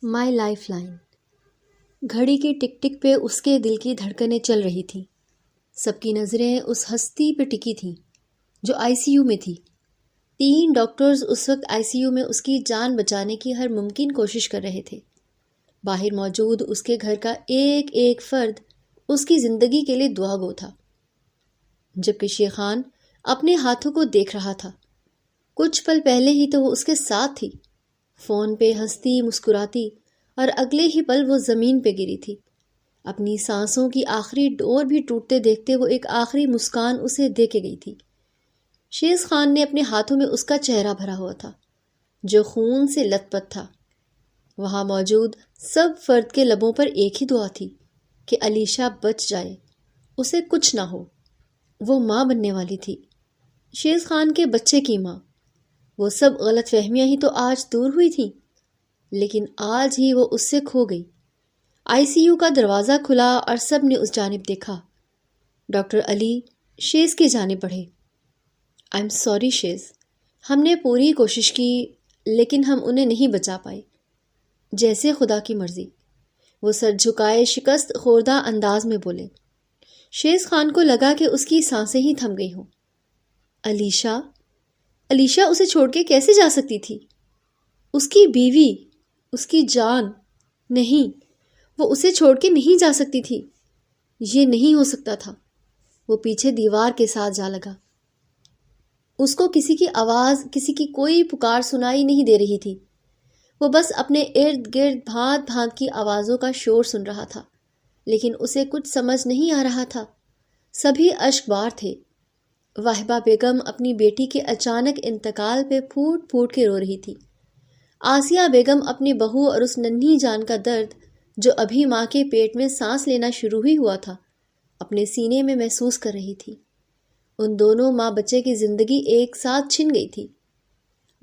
My life line. گھڑی کی ٹک ٹک پہ اس کے دل کی دھڑکنیں چل رہی تھیں۔ سب کی نظریں اس ہستی پہ ٹکی تھیں جو آئی سی یو میں تھی۔ 3 ڈاکٹرز اس وقت آئی سی یو میں اس کی جان بچانے کی ہر ممکن کوشش کر رہے تھے۔ باہر موجود اس کے گھر کا ایک ایک فرد اس کی زندگی کے لیے دعا گو تھا، جبکہ شیخان اپنے ہاتھوں کو دیکھ رہا تھا۔ کچھ پل پہلے ہی تو وہ اس کے ساتھ تھی، فون پہ ہنستی مسکراتی، اور اگلے ہی پل وہ زمین پہ گری تھی۔ اپنی سانسوں کی آخری ڈور بھی ٹوٹتے دیکھتے وہ ایک آخری مسکان اسے دے کے گئی تھی۔ شیز خان نے اپنے ہاتھوں میں اس کا چہرہ بھرا ہوا تھا جو خون سے لت پت تھا۔ وہاں موجود سب فرد کے لبوں پر ایک ہی دعا تھی کہ علیشہ بچ جائے، اسے کچھ نہ ہو۔ وہ ماں بننے والی تھی، شیز خان کے بچے کی ماں۔ وہ سب غلط فہمیاں ہی تو آج دور ہوئی تھیں، لیکن آج ہی وہ اس سے کھو گئی۔ آئی سی یو کا دروازہ کھلا اور سب نے اس جانب دیکھا۔ ڈاکٹر علی شیز کی جانب بڑھے۔ آئی ایم سوری شیز، ہم نے پوری کوشش کی لیکن ہم انہیں نہیں بچا پائے۔ جیسے خدا کی مرضی، وہ سر جھکائے شکست خوردہ انداز میں بولے۔ شیز خان کو لگا کہ اس کی سانسیں ہی تھم گئی ہوں۔ علیشہ اسے چھوڑ کے کیسے جا سکتی تھی؟ اس کی بیوی، اس کی جان۔ نہیں، وہ اسے چھوڑ کے نہیں جا سکتی تھی۔ یہ نہیں ہو سکتا تھا۔ وہ پیچھے دیوار کے ساتھ جا لگا۔ اس کو کسی کی آواز، کسی کی کوئی پکار سنائی نہیں دے رہی تھی۔ وہ بس اپنے ارد گرد بھانت بھانت کی آوازوں کا شور سن رہا تھا، لیکن اسے کچھ سمجھ نہیں آ رہا تھا۔ سبھی اشک بار تھے۔ واہبہ بیگم اپنی بیٹی کے اچانک انتقال پہ پھوٹ پھوٹ کے رو رہی تھی۔ آسیہ بیگم اپنی بہو اور اس ننھی جان کا درد جو ابھی ماں کے پیٹ میں سانس لینا شروع ہی ہوا تھا، اپنے سینے میں محسوس کر رہی تھی۔ ان دونوں ماں بچے کی زندگی ایک ساتھ چھن گئی تھی۔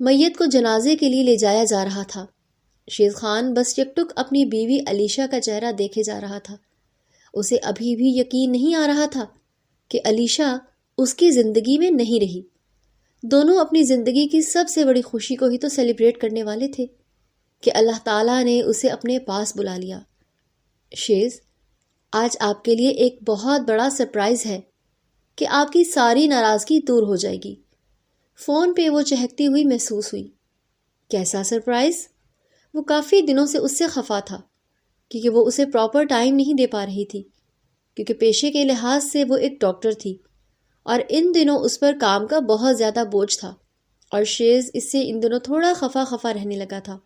میت کو جنازے کے لیے لے جایا جا رہا تھا۔ شیز خان بس یک ٹک اپنی بیوی علیشہ کا چہرہ دیکھے جا رہا تھا۔ اسے ابھی بھی یقین نہیں آ رہا تھا کہ علیشہ اس کی زندگی میں نہیں رہی۔ دونوں اپنی زندگی کی سب سے بڑی خوشی کو ہی تو سیلیبریٹ کرنے والے تھے کہ اللہ تعالیٰ نے اسے اپنے پاس بلا لیا۔ شیز، آج آپ کے لیے ایک بہت بڑا سرپرائز ہے کہ آپ کی ساری ناراضگی دور ہو جائے گی۔ فون پہ وہ چہکتی ہوئی محسوس ہوئی۔ کیسا سرپرائز؟ وہ کافی دنوں سے اس سے خفا تھا کیونکہ وہ اسے پراپر ٹائم نہیں دے پا رہی تھی، کیونکہ پیشے کے لحاظ سے وہ ایک ڈاکٹر تھی اور ان دنوں اس پر کام کا بہت زیادہ بوجھ تھا، اور شیز اس سے ان دنوں تھوڑا خفا خفا رہنے لگا تھا۔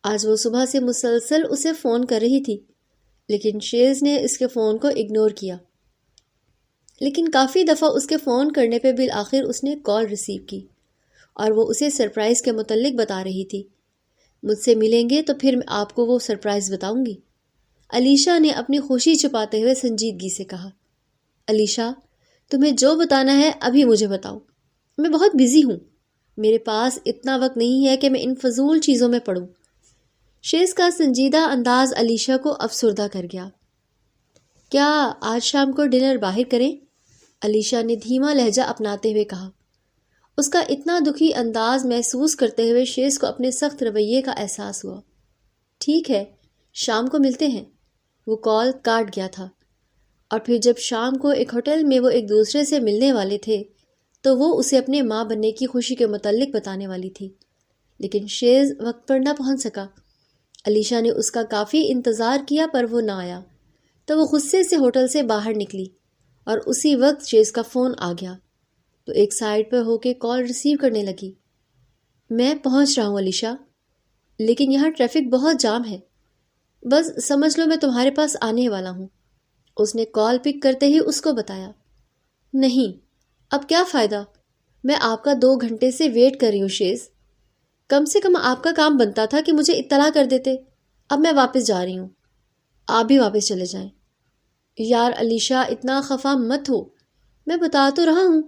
آج وہ صبح سے مسلسل اسے فون کر رہی تھی، لیکن شیز نے اس کے فون کو اگنور کیا۔ لیکن کافی دفعہ اس کے فون کرنے پہ بالآخر اس نے کال ریسیو کی اور وہ اسے سرپرائز کے متعلق بتا رہی تھی۔ مجھ سے ملیں گے تو پھر میں آپ کو وہ سرپرائز بتاؤں گی، علیشہ نے اپنی خوشی چھپاتے ہوئے سنجیدگی سے کہا۔ علیشہ، تمہیں جو بتانا ہے ابھی مجھے بتاؤ، میں بہت بزی ہوں، میرے پاس اتنا وقت نہیں ہے کہ میں ان فضول چیزوں میں پڑوں۔ شیز کا سنجیدہ انداز علیشہ کو افسردہ کر گیا۔ کیا آج شام کو ڈنر باہر کریں؟ علیشہ نے دھیما لہجہ اپناتے ہوئے کہا۔ اس کا اتنا دکھی انداز محسوس کرتے ہوئے شیز کو اپنے سخت رویے کا احساس ہوا۔ ٹھیک ہے، شام کو ملتے ہیں۔ وہ کال کاٹ گیا تھا، اور پھر جب شام کو ایک ہوٹل میں وہ ایک دوسرے سے ملنے والے تھے تو وہ اسے اپنے ماں بننے کی خوشی کے متعلق بتانے والی تھی، لیکن شیز وقت پر نہ پہنچ سکا۔ علیشہ نے اس کا کافی انتظار کیا پر وہ نہ آیا تو وہ غصے سے ہوٹل سے باہر نکلی، اور اسی وقت شیز کا فون آ گیا تو ایک سائڈ پر ہو کے کال ریسیو کرنے لگی۔ میں پہنچ رہا ہوں علیشہ، لیکن یہاں ٹریفک بہت جام ہے، بس سمجھ لو میں تمہارے پاس آنے والا ہوں۔ اس نے کال پک کرتے ہی اس کو بتایا۔ نہیں، اب کیا فائدہ، میں آپ کا 2 گھنٹے سے ویٹ کر رہی ہوں شیز۔ کم سے کم آپ کا کام بنتا تھا کہ مجھے اطلاع کر دیتے۔ اب میں واپس جا رہی ہوں، آپ بھی واپس چلے جائیں۔ یار علیشہ، اتنا خفا مت ہو، میں بتا تو رہا ہوں۔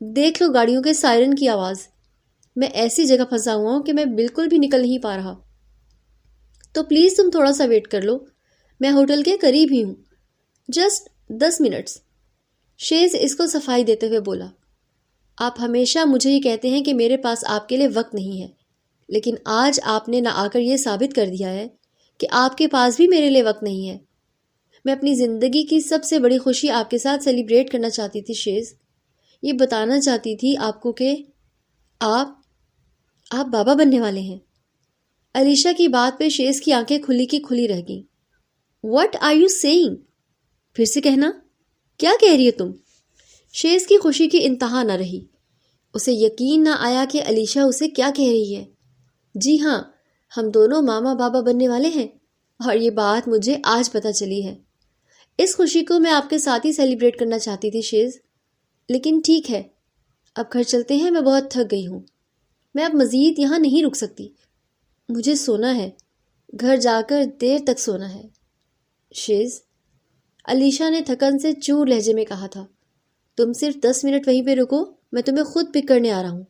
دیکھ لو گاڑیوں کے سائرن کی آواز، میں ایسی جگہ پھنسا ہوا ہوں کہ میں بالکل بھی نکل نہیں پا رہا، تو پلیز تم تھوڑا سا ویٹ کر لو، میں ہوٹل کے قریب ہی ہوں، جسٹ 10 منٹس۔ شیز اس کو صفائی دیتے ہوئے بولا۔ آپ ہمیشہ مجھے یہ کہتے ہیں کہ میرے پاس آپ کے لیے وقت نہیں ہے، لیکن آج آپ نے نہ آ کر یہ ثابت کر دیا ہے کہ آپ کے پاس بھی میرے لیے وقت نہیں ہے۔ میں اپنی زندگی کی سب سے بڑی خوشی آپ کے ساتھ سیلیبریٹ کرنا چاہتی تھی شیز۔ یہ بتانا چاہتی تھی آپ کو کہ آپ بابا بننے والے ہیں۔ علیشا کی بات پہ شیز کی آنکھیں کھلی کی کھلی رہ گئیں۔ What are you saying? پھر سے کہنا، کیا کہہ رہی ہے تم؟ شیز کی خوشی کی انتہا نہ رہی۔ اسے یقین نہ آیا کہ علیشا اسے کیا کہہ رہی ہے۔ جی ہاں، ہم دونوں ماما بابا بننے والے ہیں، اور یہ بات مجھے آج پتہ چلی ہے۔ اس خوشی کو میں آپ کے ساتھ ہی سیلیبریٹ کرنا چاہتی تھی شیز، لیکن ٹھیک ہے، اب گھر چلتے ہیں، میں بہت تھک گئی ہوں۔ میں اب مزید یہاں نہیں رک سکتی، مجھے سونا ہے، گھر جا کر دیر تک سونا ہے۔ شیز، علیشا نے تھکن سے چور لہجے میں کہا تھا، تم صرف 10 منٹ وہیں پہ رکو، میں تمہیں خود پک کرنے آ رہا ہوں،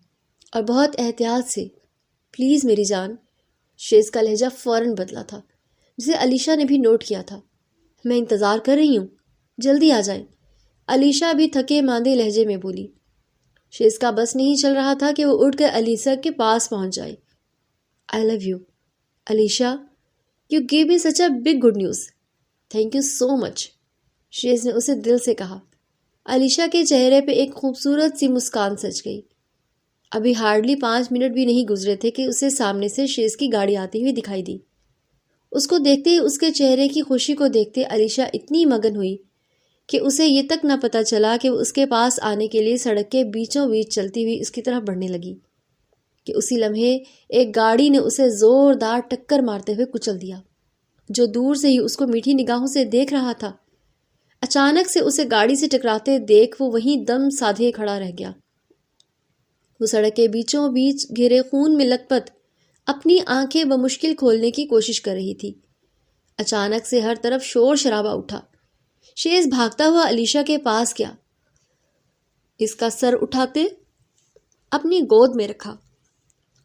اور بہت احتیاط سے، پلیز میری جان۔ شیز کا لہجہ فوراً بدلا تھا، جسے علیشا نے بھی نوٹ کیا تھا۔ میں انتظار کر رہی ہوں، جلدی آ جائیں، علیشا بھی تھکے ماندے لہجے میں بولی۔ شیز کا بس نہیں چل رہا تھا کہ وہ اٹھ کر علیشا کے پاس پہنچ جائے۔ I love you Alisha, you gave me such a big good news, thank you so much, شیز نے اسے دل سے کہا۔ علیشا کے چہرے پہ ایک خوبصورت سی مسکان سج گئی۔ ابھی ہارڈلی 5 منٹ بھی نہیں گزرے تھے کہ اسے سامنے سے شیز کی گاڑی آتی ہوئی دکھائی دی۔ اس کو دیکھتے ہی، اس کے چہرے کی خوشی کو دیکھتے علیشا اتنی مگن ہوئی کہ اسے یہ تک نہ پتہ چلا کہ وہ اس کے پاس آنے کے لیے سڑک کے بیچوں بیچ چلتی ہوئی اس کی طرف بڑھنے لگی کہ اسی لمحے ایک گاڑی نے اسے زوردار ٹکر مارتے ہوئے کچل دیا۔ جو دور سے ہی اس کو میٹھی نگاہوں سے دیکھ رہا تھا، اچانک سے اسے گاڑی سے ٹکراتے دیکھ وہ وہیں دم سادھے کھڑا رہ گیا۔ وہ سڑک کے بیچوں بیچ گھرے خون میں لت پت اپنی آنکھیں بمشکل کھولنے کی کوشش کر رہی تھی۔ اچانک سے ہر طرف شور شرابہ اٹھا۔ شیز بھاگتا ہوا علیشا کے پاس گیا، اس کا سر اٹھاتے اپنی گود میں رکھا۔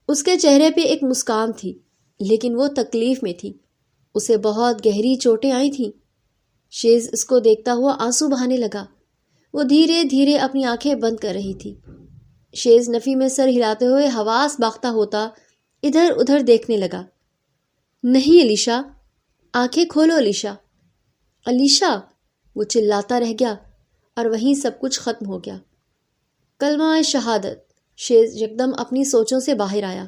اس کے چہرے پہ ایک مسکان تھی، لیکن وہ تکلیف میں تھی، اسے بہت گہری چوٹیں آئی تھیں۔ شیز اس کو دیکھتا ہوا آنسو بہانے لگا۔ وہ دھیرے دھیرے اپنی آنکھیں بند کر رہی تھی۔ شیز نفی میں سر ہلاتے ہوئے حواس باختہ ہوتا ادھر ادھر دیکھنے لگا۔ نہیں علیشا، آنکھیں کھولو علیشا، علیشا، وہ چلاتا رہ گیا، اور وہیں سب کچھ ختم ہو گیا۔ کلمہ شہادت۔ شیز یکدم اپنی سوچوں سے باہر آیا۔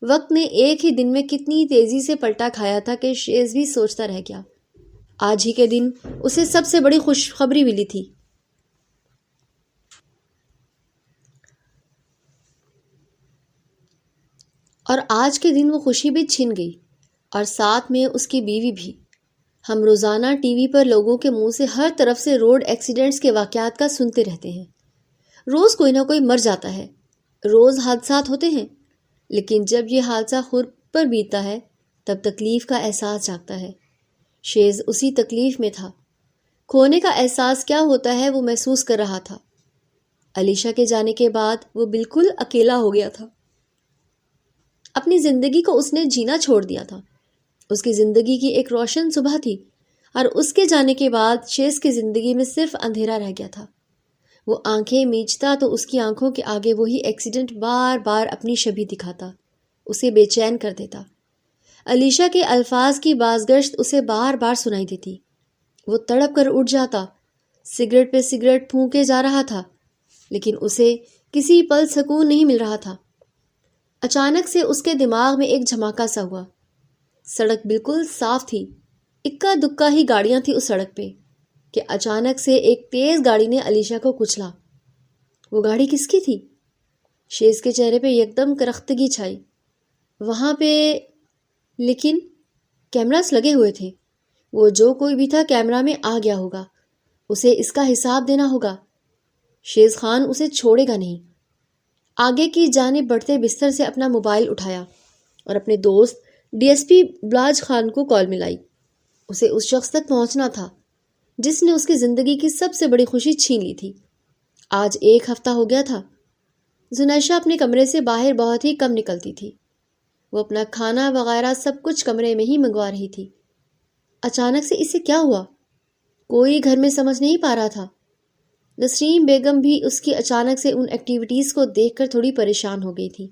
وقت نے ایک ہی دن میں کتنی تیزی سے پلٹا کھایا تھا کہ شیز بھی سوچتا رہ گیا۔ آج ہی کے دن اسے سب سے بڑی خوشخبری ملی تھی۔ اور آج کے دن وہ خوشی بھی چھن گئی، اور ساتھ میں اس کی بیوی بھی۔ ہم روزانہ ٹی وی پر لوگوں کے منہ سے ہر طرف سے روڈ ایکسیڈنٹس کے واقعات کا سنتے رہتے ہیں۔ روز کوئی نہ کوئی مر جاتا ہے، روز حادثات ہوتے ہیں، لیکن جب یہ حادثہ خود پر بیتتا ہے تب تکلیف کا احساس جاگتا ہے۔ شیز اسی تکلیف میں تھا۔ کھونے کا احساس کیا ہوتا ہے وہ محسوس کر رہا تھا۔ علیشا کے جانے کے بعد وہ بالکل اکیلا ہو گیا تھا۔ اپنی زندگی کو اس نے جینا چھوڑ دیا تھا۔ اس کی زندگی کی ایک روشن صبح تھی، اور اس کے جانے کے بعد شیز کی زندگی میں صرف اندھیرا رہ گیا تھا۔ وہ آنکھیں میچتا تو اس کی آنکھوں کے آگے وہی ایکسیڈنٹ بار بار اپنی شبیہ دکھاتا، اسے بے چین کر دیتا۔ علیشا کے الفاظ کی بازگشت اسے بار بار سنائی دیتی۔ وہ تڑپ کر اٹھ جاتا، سگریٹ پہ سگریٹ پھونکے جا رہا تھا، لیکن اسے کسی پل سکون نہیں مل رہا تھا۔ اچانک سے اس کے دماغ میں ایک جھماکا سا ہوا۔ سڑک بالکل صاف تھی، اکا دکا ہی گاڑیاں تھیں اس سڑک پہ، کہ اچانک سے ایک تیز گاڑی نے علیشا کو کچلا۔ وہ گاڑی کس کی تھی؟ شیز کے چہرے پہ یکدم کرختگی چھائی۔ وہاں پہ لیکن کیمراز لگے ہوئے تھے۔ وہ جو کوئی بھی تھا کیمرہ میں آ گیا ہوگا، اسے اس کا حساب دینا ہوگا۔ شیز خان اسے چھوڑے گا نہیں۔ آگے کی جانب بڑھتے بستر سے اپنا موبائل اٹھایا اور اپنے دوست D S P Balaj Khan کو کال ملائی۔ اسے اس شخص تک پہنچنا تھا جس نے اس کی زندگی کی سب سے بڑی خوشی چھین لی تھی۔ آج 1 ہفتہ ہو گیا تھا۔ زنیشا اپنے کمرے سے باہر بہت ہی کم نکلتی تھی۔ وہ اپنا کھانا وغیرہ سب کچھ کمرے میں ہی منگوا رہی تھی۔ اچانک سے اسے کیا ہوا؟ کوئی گھر میں سمجھ نہیں پا رہا تھا۔ نسرین بیگم بھی اس کی اچانک سے ان ایکٹیویٹیز کو دیکھ کر تھوڑی پریشان ہو گئی تھی۔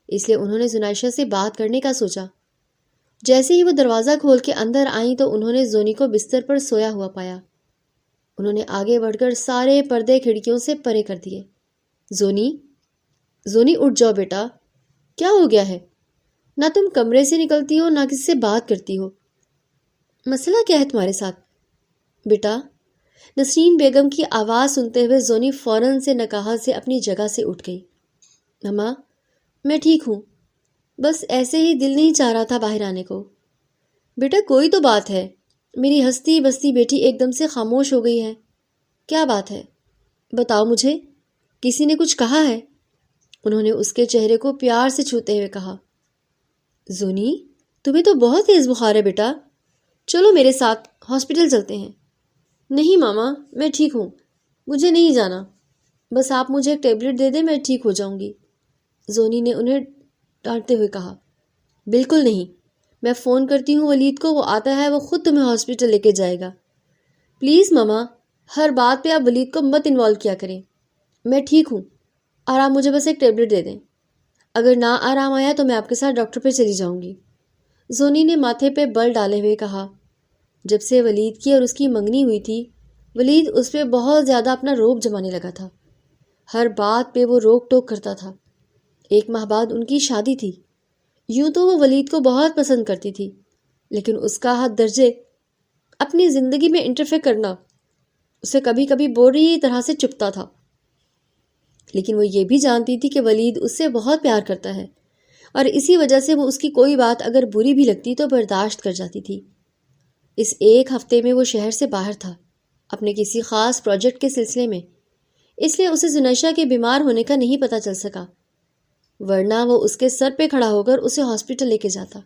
اس لیے انہوں نے زنائشہ سے بات کرنے کا سوچا۔ جیسے ہی وہ دروازہ کھول کے اندر آئیں تو انہوں نے زونی کو بستر پر سویا ہوا پایا۔ انہوں نے آگے بڑھ کر سارے پردے کھڑکیوں سے پرے کر دیے۔ زونی، زونی اٹھ جاؤ بیٹا، کیا ہو گیا ہے؟ نہ تم کمرے سے نکلتی ہو نہ کسی سے بات کرتی ہو، مسئلہ کیا ہے تمہارے ساتھ؟ بیٹا، نسرین بیگم کی آواز سنتے ہوئے زونی فوراً سے نکاہت سے اپنی جگہ سے اٹھ گئی۔ ماما، میں ٹھیک ہوں، بس ایسے ہی دل نہیں چاہ رہا تھا باہر آنے کو۔ بیٹا کوئی تو بات ہے؟ میری ہستی بستی بیٹی ایک دم سے خاموش ہو گئی ہے، کیا بات ہے؟ بتاؤ مجھے، کسی نے کچھ کہا ہے؟ انہوں نے اس کے چہرے کو پیار سے چھوتے ہوئے کہا۔ زونی، تمہیں تو بہت تیز بخار ہے بیٹا، چلو میرے ساتھ ہاسپٹل چلتے ہیں۔ نہیں ماما، میں ٹھیک ہوں، مجھے نہیں جانا، بس آپ مجھے ایک ٹیبلٹ دے دیں، میں ٹھیک ہو جاؤں گی، زونی نے انہیں ڈانٹتے ہوئے کہا۔ بالکل نہیں، میں فون کرتی ہوں ولید کو، وہ آتا ہے، وہ خود تمہیں ہاسپٹل لے کے جائے گا۔ پلیز ماما، ہر بات پہ آپ ولید کو مت انوالو کیا کریں، میں ٹھیک ہوں اور آپ مجھے بس ایک ٹیبلٹ دے دیں، اگر نہ آرام آیا تو میں آپ کے ساتھ ڈاکٹر پہ چلی جاؤں گی، زونی نے ماتھے پہ بل ڈالے ہوئے کہا۔ جب سے ولید کی اور اس کی منگنی ہوئی تھی، ولید اس پہ بہت زیادہ اپنا روب جمانے لگا تھا، ہر بات پہ وہ روک ٹوک کرتا تھا۔ 1 ماہ بعد ان کی شادی تھی۔ یوں تو وہ ولید کو بہت پسند کرتی تھی، لیکن اس کا حد درجے اپنی زندگی میں انٹرفیئر کرنا اسے کبھی کبھی بری طرح سے چپتا تھا۔ لیکن وہ یہ بھی جانتی تھی کہ ولید اس سے بہت پیار کرتا ہے، اور اسی وجہ سے وہ اس کی کوئی بات اگر بری بھی لگتی تو برداشت کر جاتی تھی۔ اس 1 ہفتے میں وہ شہر سے باہر تھا، اپنے کسی خاص پروجیکٹ کے سلسلے میں، اس لیے اسے زنیشہ کے بیمار ہونے کا نہیں پتہ چل سکا، ورنہ وہ اس کے سر پہ کھڑا ہو کر اسے ہاسپٹل لے کے جاتا۔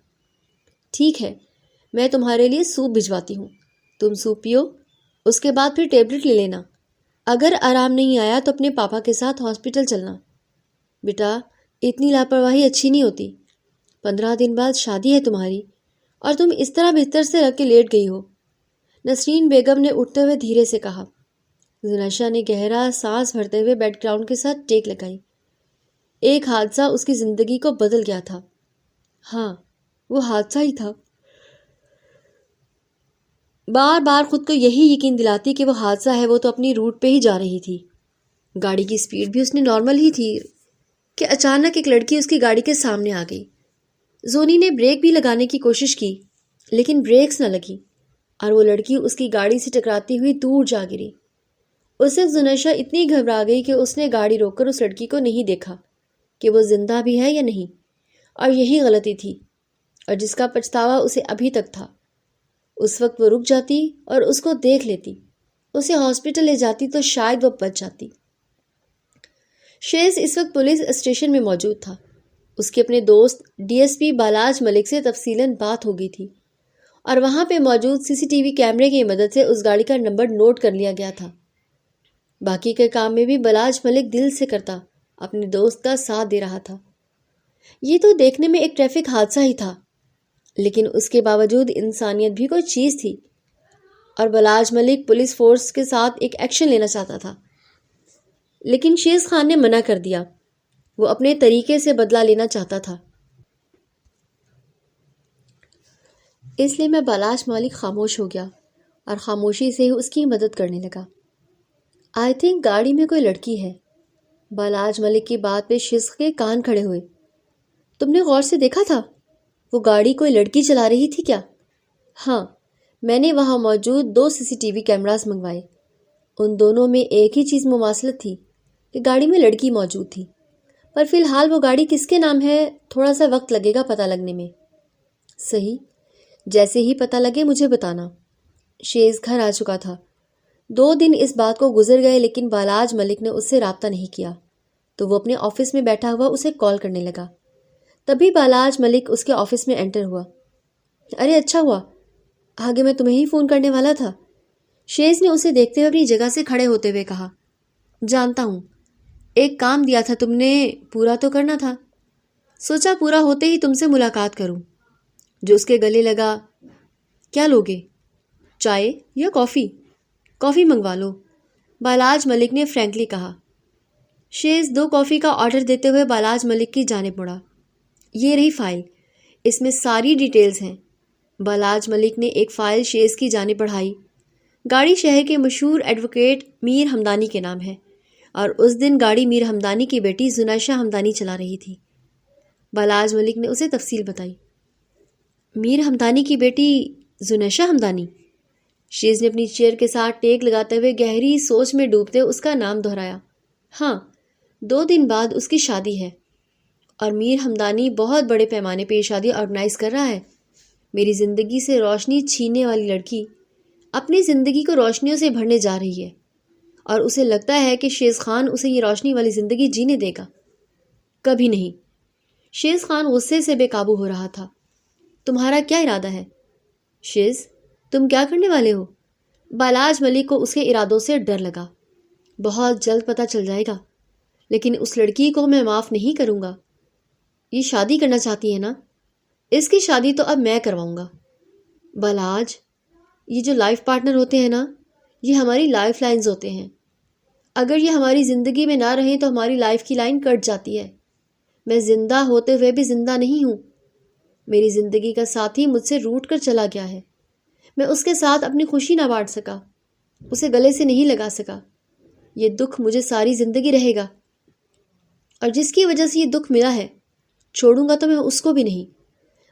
ٹھیک ہے، میں تمہارے لیے سوپ بھجواتی ہوں، تم سوپ پیو، اس کے بعد پھر ٹیبلٹ لے لینا، اگر آرام نہیں آیا تو اپنے پاپا کے ساتھ ہاسپٹل چلنا۔ بیٹا، اتنی لاپرواہی اچھی نہیں ہوتی، 15 دن بعد شادی ہے تمہاری اور تم اس طرح بستر سے رکھ کے لیٹ گئی ہو، نسرین بیگم نے اٹھتے ہوئے دھیرے سے کہا۔ زنیشہ نے گہرا سانس بھرتے ہوئے بیک گراؤنڈ کے ساتھ ٹیک لگائی۔ ایک حادثہ اس کی زندگی کو بدل گیا تھا۔ ہاں، وہ حادثہ ہی تھا۔ بار بار خود کو یہی یقین دلاتی کہ وہ حادثہ ہے، وہ تو اپنی روٹ پہ ہی جا رہی تھی، گاڑی کی سپیڈ بھی اس نے نارمل ہی تھی، کہ اچانک ایک لڑکی اس کی گاڑی کے سامنے آ گئی۔ زونی نے بریک بھی لگانے کی کوشش کی، لیکن بریکس نہ لگی اور وہ لڑکی اس کی گاڑی سے ٹکراتی ہوئی دور جا گری۔ اس وقت زنیشہ اتنی گھبرا گئی کہ اس نے گاڑی روک کر اس لڑکی کو نہیں دیکھا کہ وہ زندہ بھی ہے یا نہیں، اور یہی غلطی تھی اور جس کا پچھتاوا اسے ابھی تک تھا۔ اس وقت وہ رک جاتی اور اس کو دیکھ لیتی، اسے ہاسپٹل لے جاتی تو شاید وہ بچ جاتی۔ شیز اس وقت پولیس اسٹیشن میں موجود تھا، اس کے اپنے دوست ڈی ایس پی بالاج ملک سے تفصیلاً بات ہو گئی تھی، اور وہاں پہ موجود سی سی ٹی وی کیمرے کی مدد سے اس گاڑی کا نمبر نوٹ کر لیا گیا تھا۔ باقی کے کام میں بھی بالاج ملک دل سے کرتا، اپنے دوست کا ساتھ دے رہا تھا۔ یہ تو دیکھنے میں ایک ٹریفک حادثہ ہی تھا، لیکن اس کے باوجود انسانیت بھی کوئی چیز تھی، اور بالاج ملک پولیس فورس کے ساتھ ایک ایکشن لینا چاہتا تھا، لیکن شیز خان نے منع کر دیا، وہ اپنے طریقے سے بدلہ لینا چاہتا تھا۔ اس لیے میں بالاج ملک خاموش ہو گیا اور خاموشی سے ہی اس کی مدد کرنے لگا۔ آئی تھنک گاڑی میں کوئی لڑکی ہے۔ بالاج ملک کی بات پہ شیز کے کان کھڑے ہوئے۔ تم نے غور سے دیکھا تھا؟ وہ گاڑی کوئی لڑکی چلا رہی تھی کیا؟ ہاں، میں نے وہاں موجود 2 سی سی ٹی وی کیمراز منگوائے، ان دونوں میں ایک ہی چیز مماثلت تھی کہ گاڑی میں لڑکی موجود تھی، پر فی الحال وہ گاڑی کس کے نام ہے تھوڑا سا وقت لگے گا پتہ لگنے میں۔ صحیح، جیسے ہی پتہ لگے مجھے بتانا۔ شیز گھر آ چکا تھا۔ 2 دن اس بات کو گزر گئے، لیکن بالاج ملک نے اس سے رابطہ نہیں کیا، تو وہ اپنے آفس میں بیٹھا ہوا اسے کال کرنے لگا۔ تبھی بالاج ملک اس کے آفس میں انٹر ہوا۔ ارے اچھا ہوا، آگے میں تمہیں ہی فون کرنے والا تھا، شیز نے اسے دیکھتے ہوئے اپنی جگہ سے کھڑے ہوتے ہوئے کہا۔ جانتا ہوں، ایک کام دیا تھا تم نے، پورا تو کرنا تھا، سوچا پورا ہوتے ہی تم سے ملاقات کروں۔ جو اس کے گلے لگا۔ کیا لوگے، چائے یا کافی؟ کافی منگوا لو، بالاج ملک نے فرینکلی کہا۔ شیز 2 کافی کا آرڈر دیتے ہوئے بالاج ملک کی جانب مڑا۔ یہ رہی فائل، اس میں ساری ڈیٹیلز ہیں۔ بالاج ملک نے ایک فائل شیز کی جانب بڑھائی۔ گاڑی شہر کے مشہور ایڈوکیٹ میر ہمدانی کے نام ہے، اور اس دن گاڑی میر ہمدانی کی بیٹی زنیشہ ہمدانی چلا رہی تھی۔ بالاج ملک نے اسے تفصیل بتائی۔ میر ہمدانی کی بیٹی زنیشہ ہمدانی؟ شیز نے اپنی چیئر کے ساتھ ٹیک لگاتے ہوئے گہری سوچ میں ڈوبتے اس کا نام دہرایا۔ ہاں، 2 دن بعد اس کی شادی ہے، اور میر ہمدانی بہت بڑے پیمانے پہ یہ شادی آرگنائز کر رہا ہے۔ میری زندگی سے روشنی چھیننے والی لڑکی اپنی زندگی کو روشنیوں سے بھرنے جا رہی ہے، اور اسے لگتا ہے کہ شیز خان اسے یہ روشنی والی زندگی جینے دے گا۔ کبھی نہیں۔ شیز خان غصے سے بے قابو ہو رہا تھا۔ تمہارا کیا ارادہ ہے شیز؟ تم کیا کرنے والے ہو؟ بالاج ملک کو اس کے ارادوں سے ڈر لگا۔ بہت جلد پتہ چل جائے گا، لیکن اس لڑکی کو میں معاف نہیں کروں گا۔ یہ شادی کرنا چاہتی ہے نا؟ اس کی شادی تو اب میں کرواؤں گا۔ بالاج، یہ جو لائف پارٹنر ہوتے ہیں نا، یہ ہماری لائف لائنز ہوتے ہیں۔ اگر یہ ہماری زندگی میں نہ رہیں تو ہماری لائف کی لائن کٹ جاتی ہے۔ میں زندہ ہوتے ہوئے بھی زندہ نہیں ہوں۔ میری زندگی کا ساتھی مجھ سے روٹ کر چلا گیا ہے۔ میں اس کے ساتھ اپنی خوشی نہ بانٹ سکا، اسے گلے سے نہیں لگا سکا۔ یہ دکھ مجھے ساری زندگی رہے گا، اور جس کی وجہ سے یہ دکھ ملا ہے، چھوڑوں گا تو میں اس کو بھی نہیں۔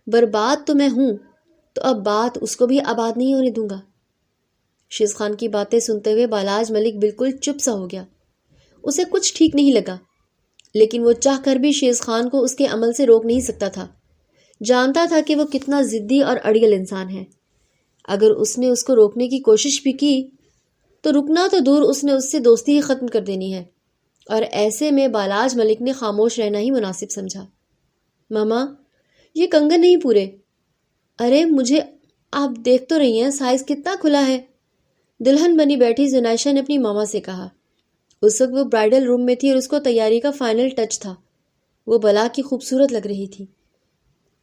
برباد تو میں ہوں، تو اب بات اس کو بھی آباد نہیں ہونے دوں گا۔ شیز خان کی باتیں سنتے ہوئے بالاج ملک بالکل چپ سا ہو گیا۔ اسے کچھ ٹھیک نہیں لگا، لیکن وہ چاہ کر بھی شیز خان کو اس کے عمل سے روک نہیں سکتا تھا۔ جانتا تھا کہ وہ کتنا ضدی اور اڑیل انسان ہے۔ اگر اس نے اس کو روکنے کی کوشش بھی کی تو رکنا تو دور، اس نے اس سے دوستی ہی ختم کر دینی ہے، اور ایسے میں بالاج ملک نے خاموش رہنا ہی مناسب سمجھا۔ ماما، یہ کنگن نہیں پورے۔ ارے مجھے، آپ دیکھ تو رہی ہیں سائز کتنا کھلا ہے، دلہن بنی بیٹھی زنیشہ نے اپنی ماما سے کہا۔ اس وقت وہ برائڈل روم میں تھی اور اس کو تیاری کا فائنل ٹچ تھا۔ وہ بلا کی خوبصورت لگ رہی تھی۔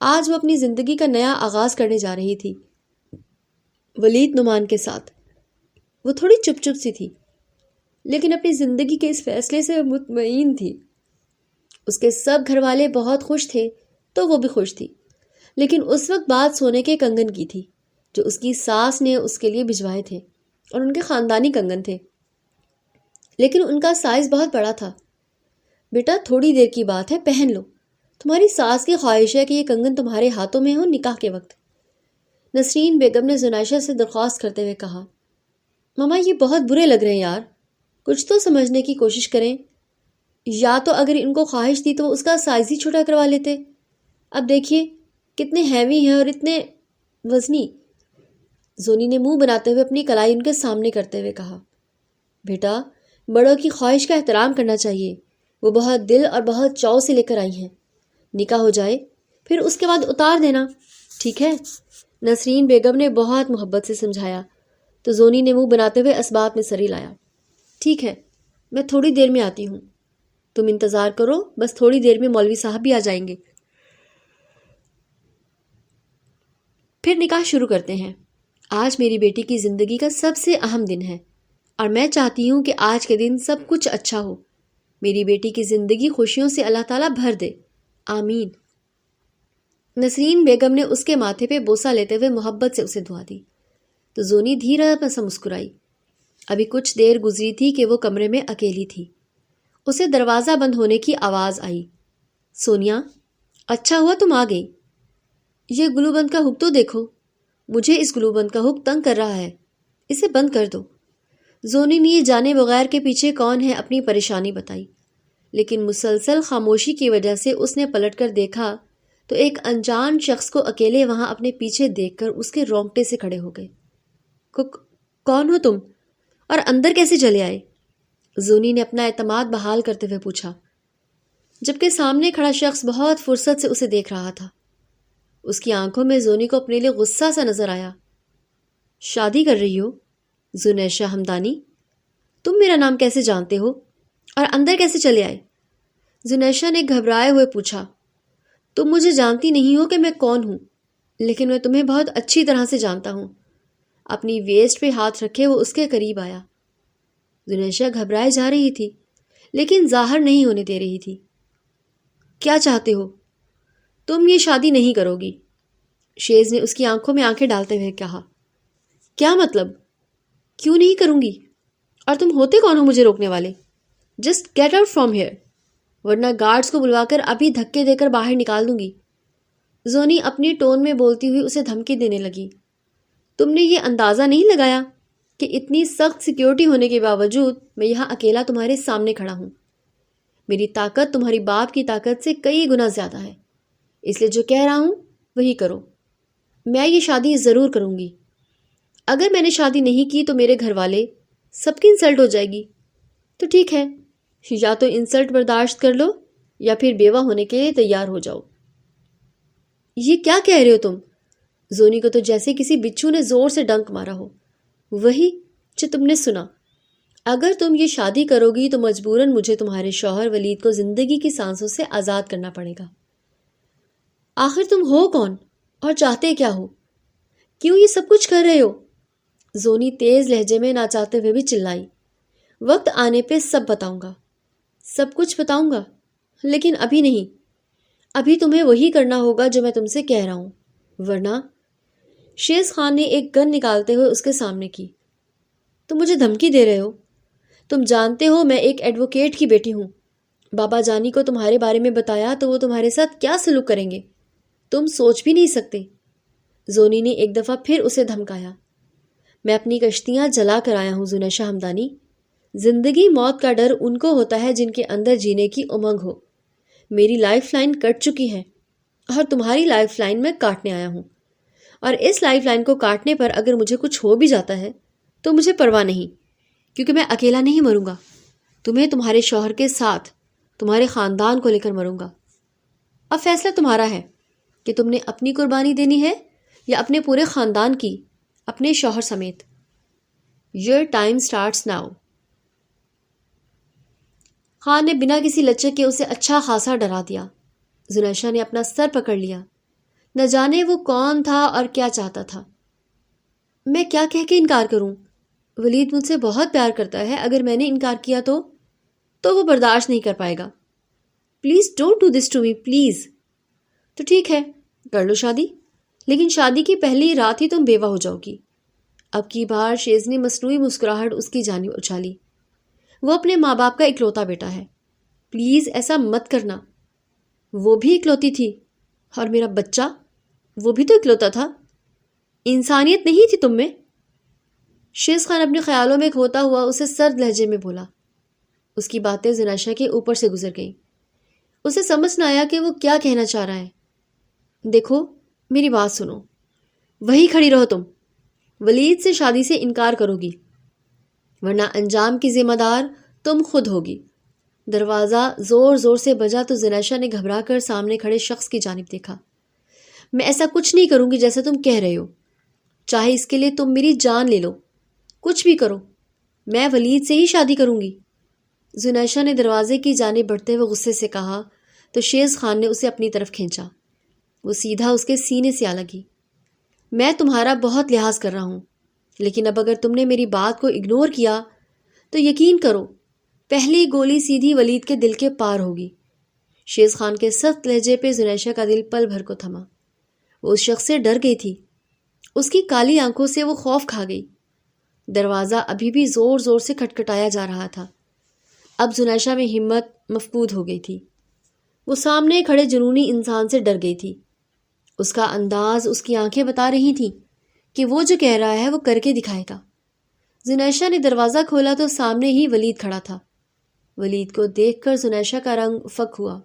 آج وہ اپنی زندگی کا نیا آغاز کرنے جا رہی تھی، ولید نعمان کے ساتھ۔ وہ تھوڑی چپ چپ سی تھی، لیکن اپنی زندگی کے اس فیصلے سے مطمئن تھی۔ اس کے سب گھر والے بہت خوش تھے تو وہ بھی خوش تھی، لیکن اس وقت بات سونے کے کنگن کی تھی جو اس کی ساس نے اس کے لیے بھجوائے تھے، اور ان کے خاندانی کنگن تھے، لیکن ان کا سائز بہت بڑا تھا۔ بیٹا، تھوڑی دیر کی بات ہے، پہن لو۔ تمہاری ساس کی خواہش ہے کہ یہ کنگن تمہارے ہاتھوں میں ہو نکاح کے وقت۔ نسرین بیگم نے زنیشہ سے درخواست کرتے ہوئے کہا۔ ماما، یہ بہت برے لگ رہے ہیں یار، کچھ تو سمجھنے کی کوشش کریں۔ یا تو اگر ان کو خواہش تھی تو وہ اس کا سائز ہی چھوٹا کروا لیتے۔ اب دیکھیے کتنے ہیوی ہیں اور اتنے وزنی۔ زونی نے منہ بناتے ہوئے اپنی کلائی ان کے سامنے کرتے ہوئے کہا۔ بیٹا، بڑوں کی خواہش کا احترام کرنا چاہیے، وہ بہت دل اور بہت چاؤ سے لے کر آئی ہیں۔ نکاح ہو جائے پھر اس کے بعد اتار دینا، ٹھیک ہے؟ نسرین بیگم نے بہت محبت سے سمجھایا تو زونی نے منہ بناتے ہوئے اس بات میں سر ہلایا۔ ٹھیک ہے، میں تھوڑی دیر میں آتی ہوں، تم انتظار کرو، بس تھوڑی دیر میں مولوی صاحب بھی آ جائیں گے، پھر نکاح شروع کرتے ہیں۔ آج میری بیٹی کی زندگی کا سب سے اہم دن ہے، اور میں چاہتی ہوں کہ آج کے دن سب کچھ اچھا ہو۔ میری بیٹی کی زندگی خوشیوں سے اللہ تعالیٰ بھر دے، آمین۔ نسرین بیگم نے اس کے ماتھے پہ بوسہ لیتے ہوئے محبت سے اسے دعا دی تو زونی دھیرا سا مسکرائی۔ ابھی کچھ دیر گزری تھی کہ وہ کمرے میں اکیلی تھی۔ اسے دروازہ بند ہونے کی آواز آئی۔ سونیا، اچھا ہوا تم آ گئی۔ یہ گلو بند کا ہک تو دیکھو، مجھے اس گلو بند کا ہک تنگ کر رہا ہے، اسے بند کر دو۔ زونی نے یہ جانے بغیر کے پیچھے کون ہے اپنی پریشانی بتائی، لیکن مسلسل خاموشی کی وجہ سے اس نے پلٹ کر دیکھا تو ایک انجان شخص کو اکیلے وہاں اپنے پیچھے دیکھ کر اس کے رونگٹے سے کھڑے ہو گئے۔ کون ہو تم، اور اندر کیسے چلے آئے؟ زونی نے اپنا اعتماد بحال کرتے ہوئے پوچھا، جبکہ سامنے کھڑا شخص بہت فرصت سے اسے دیکھ رہا تھا۔ اس کی آنکھوں میں زونی کو اپنے لیے غصہ سا نظر آیا۔ شادی کر رہی ہو زنیشہ ہمدانی؟ تم میرا نام کیسے جانتے ہو اور اندر کیسے چلے آئے؟ زنیشہ نے گھبرائے ہوئے پوچھا۔ تم مجھے جانتی نہیں ہو کہ میں کون ہوں، لیکن میں تمہیں بہت اچھی طرح سے جانتا ہوں۔ اپنی ویسٹ پہ ہاتھ رکھے وہ اس کے قریب آیا۔ زنیشہ گھبرائے جا رہی تھی لیکن ظاہر نہیں ہونے دے رہی تھی۔ کیا چاہتے ہو؟ تم یہ شادی نہیں کرو گی، شیز نے اس کی آنکھوں میں آنکھیں ڈالتے ہوئے کہا۔ کیا مطلب؟ کیوں نہیں کروں گی؟ اور تم ہوتے کون ہو مجھے روکنے والے؟ Just get out from here, ورنہ گارڈز کو بلوا کر ابھی دھکے دے کر باہر نکال دوں گی۔ زونی اپنی ٹون میں بولتی ہوئی اسے دھمکی دینے لگی۔ تم نے یہ اندازہ نہیں لگایا کہ اتنی سخت سیکیورٹی ہونے کے باوجود میں یہاں اکیلا تمہارے سامنے کھڑا ہوں؟ میری طاقت تمہاری باپ کی طاقت سے کئی گنا زیادہ ہے، اس لیے جو کہہ رہا ہوں وہی کرو۔ میں یہ شادی ضرور کروں گی۔ اگر میں نے شادی نہیں کی تو میرے گھر والے سب کی انسلٹ ہو جائے گی۔ تو ٹھیک ہے، یا تو انسلٹ برداشت کر لو یا پھر بیوہ ہونے کے لیے تیار ہو جاؤ۔ یہ کیا کہہ رہے ہو تم؟ زونی کو تو جیسے کسی بچھو نے زور سے ڈنک مارا ہو۔ وہی جو تم نے سنا۔ اگر تم یہ شادی کرو گی تو مجبوراً مجھے تمہارے شوہر ولید کو زندگی کی سانسوں سے آزاد کرنا پڑے گا۔ آخر تم ہو کون اور چاہتے کیا ہو؟ کیوں یہ سب کچھ کر رہے ہو؟ زونی تیز لہجے میں نہ چاہتے ہوئے بھی چلائی۔ وقت آنے پہ سب بتاؤں گا، سب کچھ بتاؤں گا، لیکن ابھی نہیں۔ ابھی تمہیں وہی کرنا ہوگا جو میں تم سے کہہ رہا ہوں، ورنہ… شیز خان نے ایک گن نکالتے ہوئے اس کے سامنے کی۔ تم مجھے دھمکی دے رہے ہو؟ تم جانتے ہو میں ایک ایڈوکیٹ کی بیٹی ہوں۔ بابا جانی کو تمہارے بارے میں بتایا تو وہ تمہارے ساتھ کیا سلوک کریں گے تم سوچ بھی نہیں سکتے۔ زونی نے ایک دفعہ پھر اسے دھمکایا۔ میں اپنی کشتیاں جلا کر آیا ہوں زنیشہ ہمدانی۔ زندگی موت کا ڈر ان کو ہوتا ہے جن کے اندر جینے کی امنگ ہو۔ میری لائف لائن کٹ چکی ہے اور تمہاری لائف لائن میں کاٹنے آیا ہوں، اور اس لائف لائن کو کاٹنے پر اگر مجھے کچھ ہو بھی جاتا ہے تو مجھے پرواہ نہیں، کیونکہ میں اکیلا نہیں مروں گا۔ تمہیں تمہارے شوہر کے ساتھ تمہارے خاندان کو لے کر مروں گا۔ اب فیصلہ تمہارا ہے کہ تم نے اپنی قربانی دینی ہے یا اپنے پورے خاندان کی، اپنے شوہر سمیت۔ Your time starts now۔ Khan نے بنا کسی لچک کے اسے اچھا خاصا ڈرا دیا۔ زنیشہ نے اپنا سر پکڑ لیا۔ نہ جانے وہ کون تھا اور کیا چاہتا تھا۔ میں کیا کہہ کے انکار کروں؟ ولید مجھ سے بہت پیار کرتا ہے، اگر میں نے انکار کیا تو وہ برداشت نہیں کر پائے گا۔ Please don't do this to me, please. تو ٹھیک ہے، کر لو شادی، لیکن شادی کی پہلی رات ہی تم بیوہ ہو جاؤ گی۔ اب کی بار شیز نے مصنوعی مسکراہٹ اس کی جانب اچھالی۔ وہ اپنے ماں باپ کا اکلوتا بیٹا ہے، پلیز ایسا مت کرنا۔ وہ بھی اکلوتی تھی، اور میرا بچہ وہ بھی تو اکلوتا تھا۔ انسانیت نہیں تھی تم میں؟ شیز خان اپنے خیالوں میں کھوتا ہوا اسے سرد لہجے میں بولا۔ اس کی باتیں زنیشہ کے اوپر سے گزر گئیں۔ اسے سمجھ نہ آیا کہ وہ کیا کہنا چاہ رہا ہے۔ دیکھو میری بات سنو، وہی کھڑی رہو تم۔ ولید سے شادی سے انکار کرو گی، ورنہ انجام کی ذمہ دار تم خود ہوگی۔ دروازہ زور زور سے بجا تو زنیشہ نے گھبرا کر سامنے کھڑے شخص کی جانب دیکھا۔ میں ایسا کچھ نہیں کروں گی جیسا تم کہہ رہے ہو، چاہے اس کے لیے تم میری جان لے لو، کچھ بھی کرو، میں ولید سے ہی شادی کروں گی۔ زنیشہ نے دروازے کی جانب بڑھتے ہوئے غصے سے کہا تو شیز خان نے اسے اپنی طرف کھینچا۔ وہ سیدھا اس کے سینے سے آ لگی۔ میں تمہارا بہت لحاظ کر رہا ہوں، لیکن اب اگر تم نے میری بات کو اگنور کیا تو یقین کرو پہلی گولی سیدھی ولید کے دل کے پار ہوگی۔ شیز خان کے سخت لہجے پہ زنیشہ کا دل پل بھر کو تھما۔ وہ اس شخص سے ڈر گئی تھی، اس کی کالی آنکھوں سے وہ خوف کھا گئی۔ دروازہ ابھی بھی زور زور سے کھٹکھٹایا جا رہا تھا۔ اب زنیشہ میں ہمت مفقود ہو گئی تھی۔ وہ سامنے کھڑے جنونی انسان سے ڈر گئی تھی۔ اس کا انداز، اس کی آنکھیں بتا رہی تھیں کہ وہ جو کہہ رہا ہے وہ کر کے دکھائے گا۔ زنیشہ نے دروازہ کھولا تو سامنے ہی ولید کھڑا تھا۔ ولید کو دیکھ کر زنیشہ کا رنگ فک ہوا۔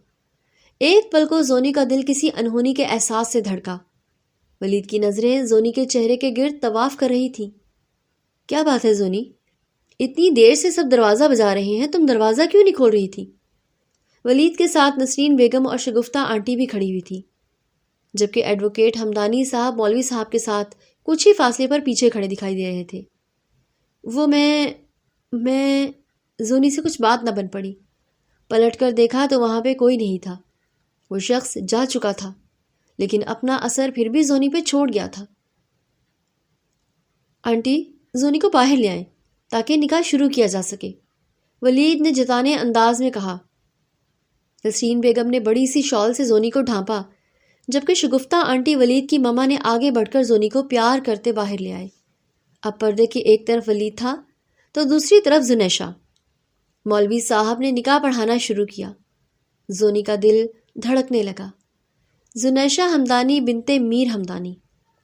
ایک پل کو زونی کا دل کسی انہونی کے احساس سے دھڑکا۔ ولید کی نظریں زونی کے چہرے کے گرد طواف کر رہی تھیں۔ کیا بات ہے زونی؟ اتنی دیر سے سب دروازہ بجا رہے ہیں، تم دروازہ کیوں نہیں کھول رہی تھی؟ ولید کے ساتھ نسرین بیگم اور شگفتہ آنٹی بھی کھڑی ہوئی تھی، جبکہ ایڈوکیٹ ہمدانی صاحب مولوی صاحب کے ساتھ کچھ ہی فاصلے پر پیچھے کھڑے دکھائی دے رہے تھے۔ وہ میں زونی سے کچھ بات نہ بن پڑی۔ پلٹ کر دیکھا تو وہاں پہ کوئی نہیں تھا۔ وہ شخص جا چکا تھا، لیکن اپنا اثر پھر بھی زونی پہ چھوڑ گیا تھا۔ آنٹی، زونی کو باہر لے آئیں تاکہ نکاح شروع کیا جا سکے، ولید نے جتانے انداز میں کہا۔ نسرین بیگم نے بڑی سی شال سے زونی کو ڈھانپا جبکہ شگفتہ آنٹی ولید کی ماما نے آگے بڑھ کر زونی کو پیار کرتے باہر لے آئے۔ اب پردے کی ایک طرف ولید تھا تو دوسری طرف زنیشہ۔ مولوی صاحب نے نکاح پڑھانا شروع کیا۔ زونی کا دل دھڑکنے لگا۔ زنیشہ ہمدانی بنت میر ہمدانی،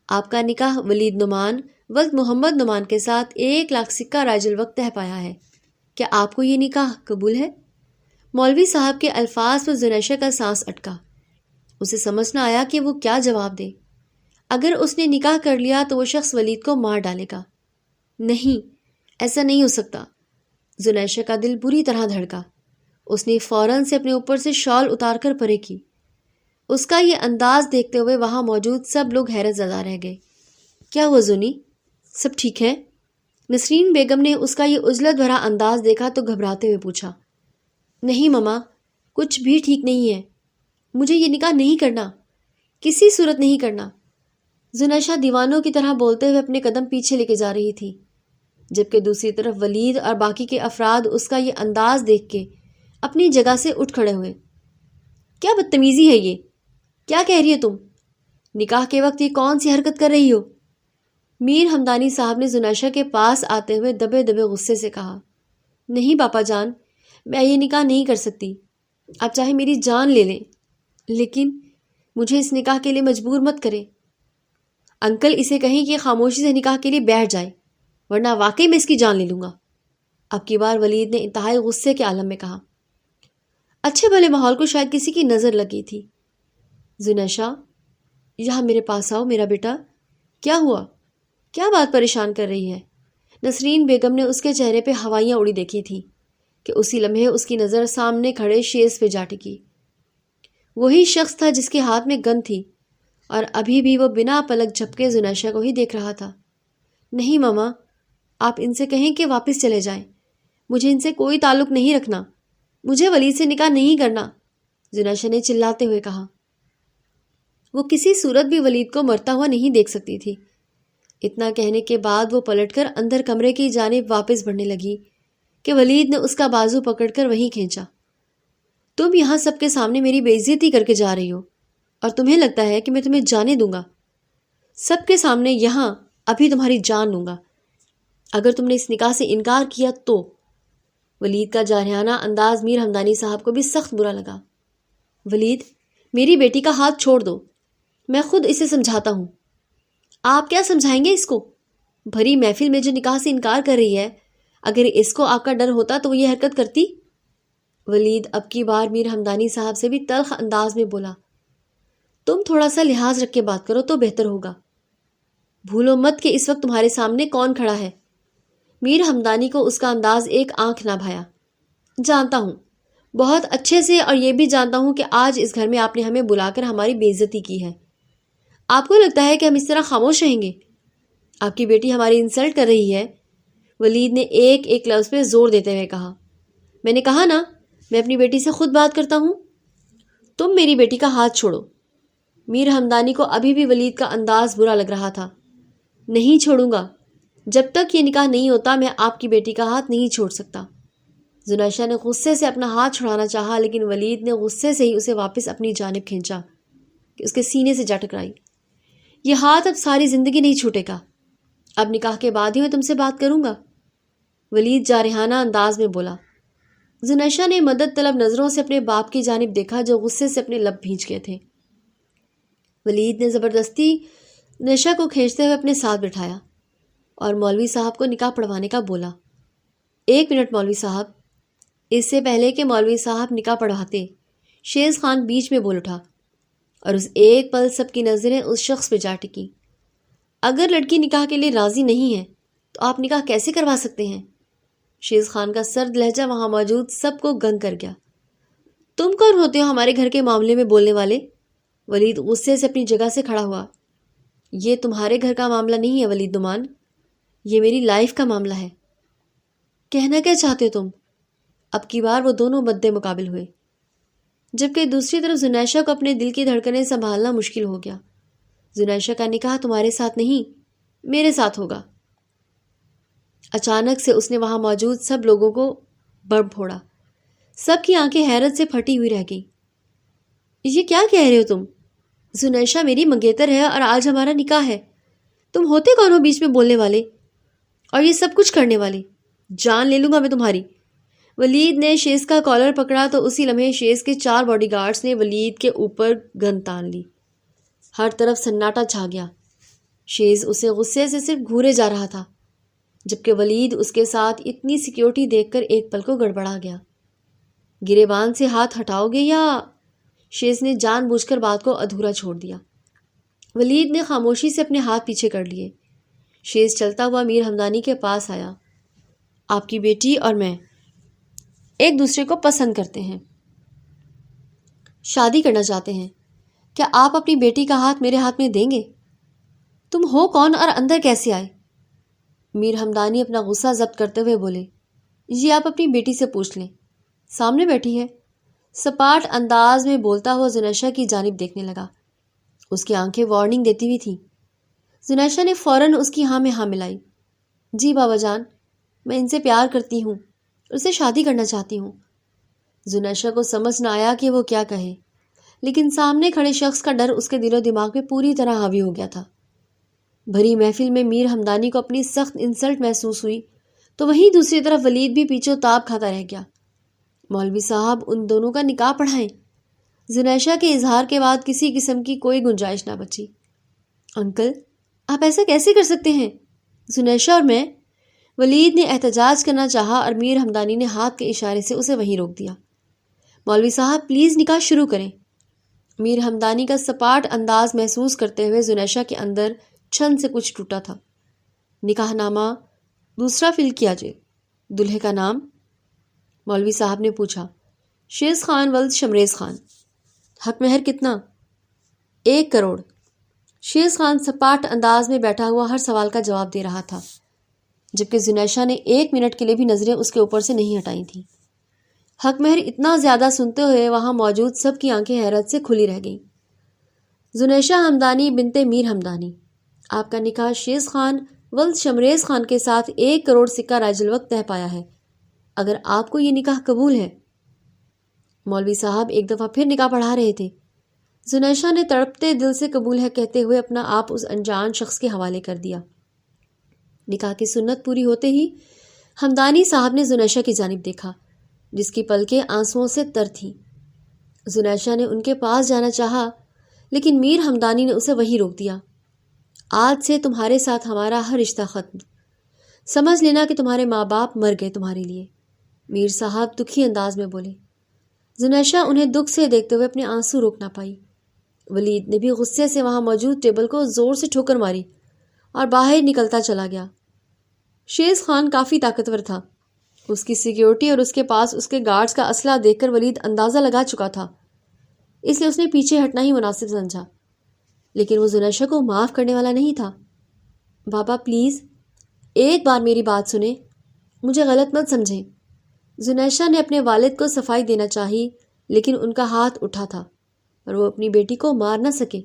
آپ کا نکاح ولید نعمان ولد محمد نعمان کے ساتھ 1,00,000 سکہ رائج الوقت طے پایا ہے۔ کیا آپ کو یہ نکاح قبول ہے؟ مولوی صاحب کے الفاظ پر زنیشہ کا سانس اٹکا۔ اسے سمجھ نہ آیا کہ وہ کیا جواب دے۔ اگر اس نے نکاح کر لیا تو وہ شخص ولید کو مار ڈالے گا۔ نہیں، ایسا نہیں ہو سکتا۔ زنیشہ کا دل بری طرح دھڑکا۔ اس نے فوراً سے اپنے اوپر سے شال اتار کر پرے کی۔ اس کا یہ انداز دیکھتے ہوئے وہاں موجود سب لوگ حیرت زدہ رہ گئے۔ کیا ہوا زونی؟ سب ٹھیک ہے؟ نسرین بیگم نے اس کا یہ عجلت بھرا انداز دیکھا تو گھبراتے ہوئے پوچھا۔ نہیں ماما، کچھ بھی ٹھیک نہیں ہے۔ مجھے یہ نکاح نہیں کرنا، کسی صورت نہیں کرنا۔ زنیشہ دیوانوں کی طرح بولتے ہوئے اپنے قدم پیچھے لے کے جا رہی تھی، جبکہ دوسری طرف ولید اور باقی کے افراد اس کا یہ انداز دیکھ کے اپنی جگہ سے اٹھ کھڑے ہوئے۔ کیا بدتمیزی ہے یہ؟ کیا کہہ رہی ہے تم؟ نکاح کے وقت یہ کون سی حرکت کر رہی ہو؟ میر ہمدانی صاحب نے زنیشہ کے پاس آتے ہوئے دبے دبے غصے سے کہا۔ نہیں پاپا جان، میں یہ نکاح نہیں کر سکتی۔ آپ چاہے میری جان لے لیں، لیکن مجھے اس نکاح کے لیے مجبور مت کریں۔ انکل اسے کہیں کہ خاموشی سے نکاح کے لیے بیٹھ جائے، ورنہ واقعی میں اس کی جان لے لوں گا۔ اب کی بار ولید نے انتہائی غصے کے عالم میں کہا۔ اچھے بھلے ماحول کو شاید کسی کی نظر لگی تھی۔ زنیشہ، یہاں میرے پاس آؤ میرا بیٹا۔ کیا ہوا؟ کیا بات پریشان کر رہی ہے؟ نسرین بیگم نے اس کے چہرے پہ ہوائیاں اڑی دیکھی تھی کہ اسی لمحے اس کی نظر سامنے کھڑے شیز پہ جا ٹکی۔ وہی شخص تھا جس کے ہاتھ میں گن تھی، اور ابھی بھی وہ بنا پلک جھپکے زنیشہ کو ہی دیکھ رہا تھا۔ نہیں ماما، آپ ان سے کہیں کہ واپس چلے جائیں۔ مجھے ان سے کوئی تعلق نہیں رکھنا، مجھے ولید سے نکاح نہیں کرنا، زنیشہ نے چلاتے ہوئے کہا۔ وہ کسی صورت بھی ولید کو مرتا ہوا نہیں دیکھ سکتی تھی۔ اتنا کہنے کے بعد وہ پلٹ کر اندر کمرے کی جانب واپس بڑھنے لگی کہ ولید نے اس کا بازو پکڑ کر وہیں کھینچا۔ تم یہاں سب کے سامنے میری بے عزتی کر کے جا رہی ہو، اور تمہیں لگتا ہے کہ میں تمہیں جانے دوں گا؟ سب کے سامنے یہاں ابھی تمہاری جان لوں گا اگر تم نے اس نکاح سے انکار کیا تو۔ ولید کا جارحانہ انداز میر ہمدانی صاحب کو بھی سخت برا لگا۔ ولید، میری بیٹی کا ہاتھ چھوڑ دو، میں خود اسے سمجھاتا ہوں۔ آپ کیا سمجھائیں گے اس کو؟ بھری محفل میں جو نکاح سے انکار کر رہی ہے، اگر اس کو آپ کا ڈر ہوتا تو وہ یہ حرکت کرتی؟ ولید اب کی بار میر ہمدانی صاحب سے بھی تلخ انداز میں بولا۔ تم تھوڑا سا لحاظ رکھ کے بات کرو تو بہتر ہوگا۔ بھولو مت کہ اس وقت تمہارے سامنے کون کھڑا ہے۔ میر ہمدانی کو اس کا انداز ایک آنکھ نہ بھایا۔ جانتا ہوں، بہت اچھے سے، اور یہ بھی جانتا ہوں کہ آج اس گھر میں آپ نے ہمیں بلا کر ہماری بے عزتی کی ہے۔ آپ کو لگتا ہے کہ ہم اس طرح خاموش رہیں گے؟ آپ کی بیٹی ہماری انسلٹ کر رہی ہے۔ ولید نے ایک ایک لفظ پہ زور دیتے ہوئے کہا۔ میں نے کہا نا، میں اپنی بیٹی سے خود بات کرتا ہوں۔ تم میری بیٹی کا ہاتھ چھوڑو۔ میر ہمدانی کو ابھی بھی ولید کا انداز برا لگ رہا تھا۔ نہیں چھوڑوں گا، جب تک یہ نکاح نہیں ہوتا میں آپ کی بیٹی کا ہاتھ نہیں چھوڑ سکتا۔ زنیشہ نے غصے سے اپنا ہاتھ چھڑانا چاہا، لیکن ولید نے غصے سے ہی اسے واپس اپنی جانب کھینچا کہ اس کے سینے سے جا ٹکرائی۔ یہ ہاتھ اب ساری زندگی نہیں چھوٹے گا، اب نکاح کے بعد ہی میں تم سے بات کروں گا، ولید جارحانہ انداز میں بولا۔ زنیشہ نے مدد طلب نظروں سے اپنے باپ کی جانب دیکھا جو غصے سے اپنے لب بھینچ گئے تھے۔ ولید نے زبردستی زنیشہ کو کھینچتے ہوئے اپنے ساتھ بٹھایا اور مولوی صاحب کو نکاح پڑھوانے کا بولا۔ 1 منٹ مولوی صاحب۔ اس سے پہلے کہ مولوی صاحب نکاح پڑھواتے، شیز خان بیچ میں بول اٹھا، اور اس ایک پل سب کی نظریں اس شخص پہ جا ٹکیں۔ اگر لڑکی نکاح کے لیے راضی نہیں ہے تو آپ نکاح کیسے کروا سکتے ہیں؟ شیز خان کا سرد لہجہ وہاں موجود سب کو گنگ کر گیا۔ تم کون ہوتے ہو ہمارے گھر کے معاملے میں بولنے والے؟ ولید غصے سے اپنی جگہ سے کھڑا ہوا۔ یہ تمہارے گھر کا معاملہ نہیں ہے ولید نعمان، یہ میری لائف کا معاملہ ہے۔ کہنا کیا چاہتے ہو تم؟ اب کی بار وہ دونوں مدِ مقابل ہوئے، جبکہ دوسری طرف زنیشہ کو اپنے دل کی دھڑکنیں سنبھالنا مشکل ہو گیا۔ زنیشہ کا نکاح تمہارے ساتھ نہیں، میرے ساتھ ہوگا۔ اچانک سے اس نے وہاں موجود سب لوگوں کو بم پھوڑا۔ سب کی آنکھیں حیرت سے پھٹی ہوئی رہ گئیں۔ یہ کیا کہہ رہے ہو تم؟ زنیشہ میری منگیتر ہے اور آج ہمارا نکاح ہے. تم ہوتے کون ہو بیچ میں بولنے والے اور یہ سب کچھ کرنے والے؟ جان لے لوں گا میں تمہاری. ولید نے شیز کا کالر پکڑا تو اسی لمحے شیز کے 4 باڈی گارڈز نے ولید کے اوپر گن تان لی. ہر طرف سناٹا چھا گیا. شیز اسے غصے سے صرف گھورے جا رہا تھا، جبکہ ولید اس کے ساتھ اتنی سیکیورٹی دیکھ کر ایک پل کو گڑبڑا گیا. گریبان سے ہاتھ ہٹاؤ گے یا؟ شیز نے جان بوجھ کر بات کو ادھورا چھوڑ دیا. ولید نے خاموشی سے اپنے ہاتھ پیچھے کر لیے. شیز چلتا ہوا میر ہمدانی کے پاس آیا. آپ کی بیٹی اور میں ایک دوسرے کو پسند کرتے ہیں، شادی کرنا چاہتے ہیں. کیا آپ اپنی بیٹی کا ہاتھ میرے ہاتھ میں دیں گے؟ تم ہو کون اور اندر کیسے آئے؟ میر ہمدانی اپنا غصہ ضبط کرتے ہوئے بولے. یہ آپ اپنی بیٹی سے پوچھ لیں، سامنے بیٹھی ہے. سپاٹ انداز میں بولتا ہوا زنیشہ کی جانب دیکھنے لگا. اس کی آنکھیں وارننگ دیتی ہوئی تھیں. زنیشہ نے فوراً اس کی ہاں میں ہاں ملائی. جی بابا جان، میں ان سے پیار کرتی ہوں، اسے شادی کرنا چاہتی ہوں. زنیشہ کو سمجھ نہ آیا کہ وہ کیا کہے، لیکن سامنے کھڑے شخص کا ڈر اس کے دل و دماغ میں پوری طرح حاوی ہو گیا تھا. بھری محفل میں میر ہمدانی کو اپنی سخت انسلٹ محسوس ہوئی تو وہیں دوسری طرف ولید بھی پیچھے تاب کھاتا رہ گیا. مولوی صاحب ان دونوں کا نکاح پڑھائیں. زنیشہ کے اظہار کے بعد کسی قسم کی کوئی گنجائش نہ بچی. انکل، آپ ایسا کیسے کر سکتے ہیں؟ زنیشہ اور میں؟ ولید نے احتجاج کرنا چاہا اور میر ہمدانی نے ہاتھ کے اشارے سے اسے وہیں روک دیا. مولوی صاحب پلیز نکاح شروع کریں. میر ہمدانی کا سپاٹ انداز محسوس کرتے ہوئے زنیشہ کے اندر چھن سے کچھ ٹوٹا تھا. نکاح نامہ دوسرا فل کیا جائے. دلہے کا نام؟ مولوی صاحب نے پوچھا. شیز خان ولد شمریز خان. حق مہر کتنا؟ 1 کروڑ. شیز خان سپاٹ انداز میں بیٹھا ہوا ہر سوال کا جواب دے رہا تھا، جبکہ زنیشہ نے 1 منٹ کے لیے بھی نظریں اس کے اوپر سے نہیں ہٹائی تھیں. حق مہر اتنا زیادہ سنتے ہوئے وہاں موجود سب کی آنکھیں حیرت سے کھلی رہ گئیں. زنیشہ ہمدانی بنت میر ہمدانی، آپ کا نکاح شیز خان ولد شمریز خان کے ساتھ 1 کروڑ سکہ رائج الوقت طے پایا ہے، اگر آپ کو یہ نکاح قبول ہے. مولوی صاحب ایک دفعہ پھر نکاح پڑھا رہے تھے. زنیشہ نے تڑپتے دل سے قبول ہے کہتے ہوئے اپنا آپ اس انجان شخص کے حوالے کر دیا. نکاح کی سنت پوری ہوتے ہی ہمدانی صاحب نے زنیشہ کی جانب دیکھا، جس کی پلکیں آنسوؤں سے تر تھیں. زنیشہ نے ان کے پاس جانا چاہا، لیکن میر ہمدانی نے اسے وہیں روک دیا. آج سے تمہارے ساتھ ہمارا ہر رشتہ ختم. سمجھ لینا کہ تمہارے ماں باپ مر گئے تمہارے لیے. میر صاحب دکھی انداز میں بولے. زنیشہ انہیں دکھ سے دیکھتے ہوئے اپنے آنسو روک نہ پائی. ولید نے بھی غصے سے وہاں موجود ٹیبل کو زور سے ٹھوکر ماری اور باہر نکلتا چلا گیا. شیز خان کافی طاقتور تھا. اس کی سیکیورٹی اور اس کے پاس اس کے گارڈز کا اسلحہ دیکھ کر ولید اندازہ لگا چکا تھا، اس لیے اس نے پیچھے ہٹنا ہی مناسب سمجھا. لیکن وہ زنیشہ کو معاف کرنے والا نہیں تھا. بابا پلیز ایک بار میری بات سنیں، مجھے غلط مت سمجھیں. زنیشہ نے اپنے والد کو صفائی دینا چاہی، لیکن ان کا ہاتھ اٹھا تھا اور وہ اپنی بیٹی کو مار نہ سکے.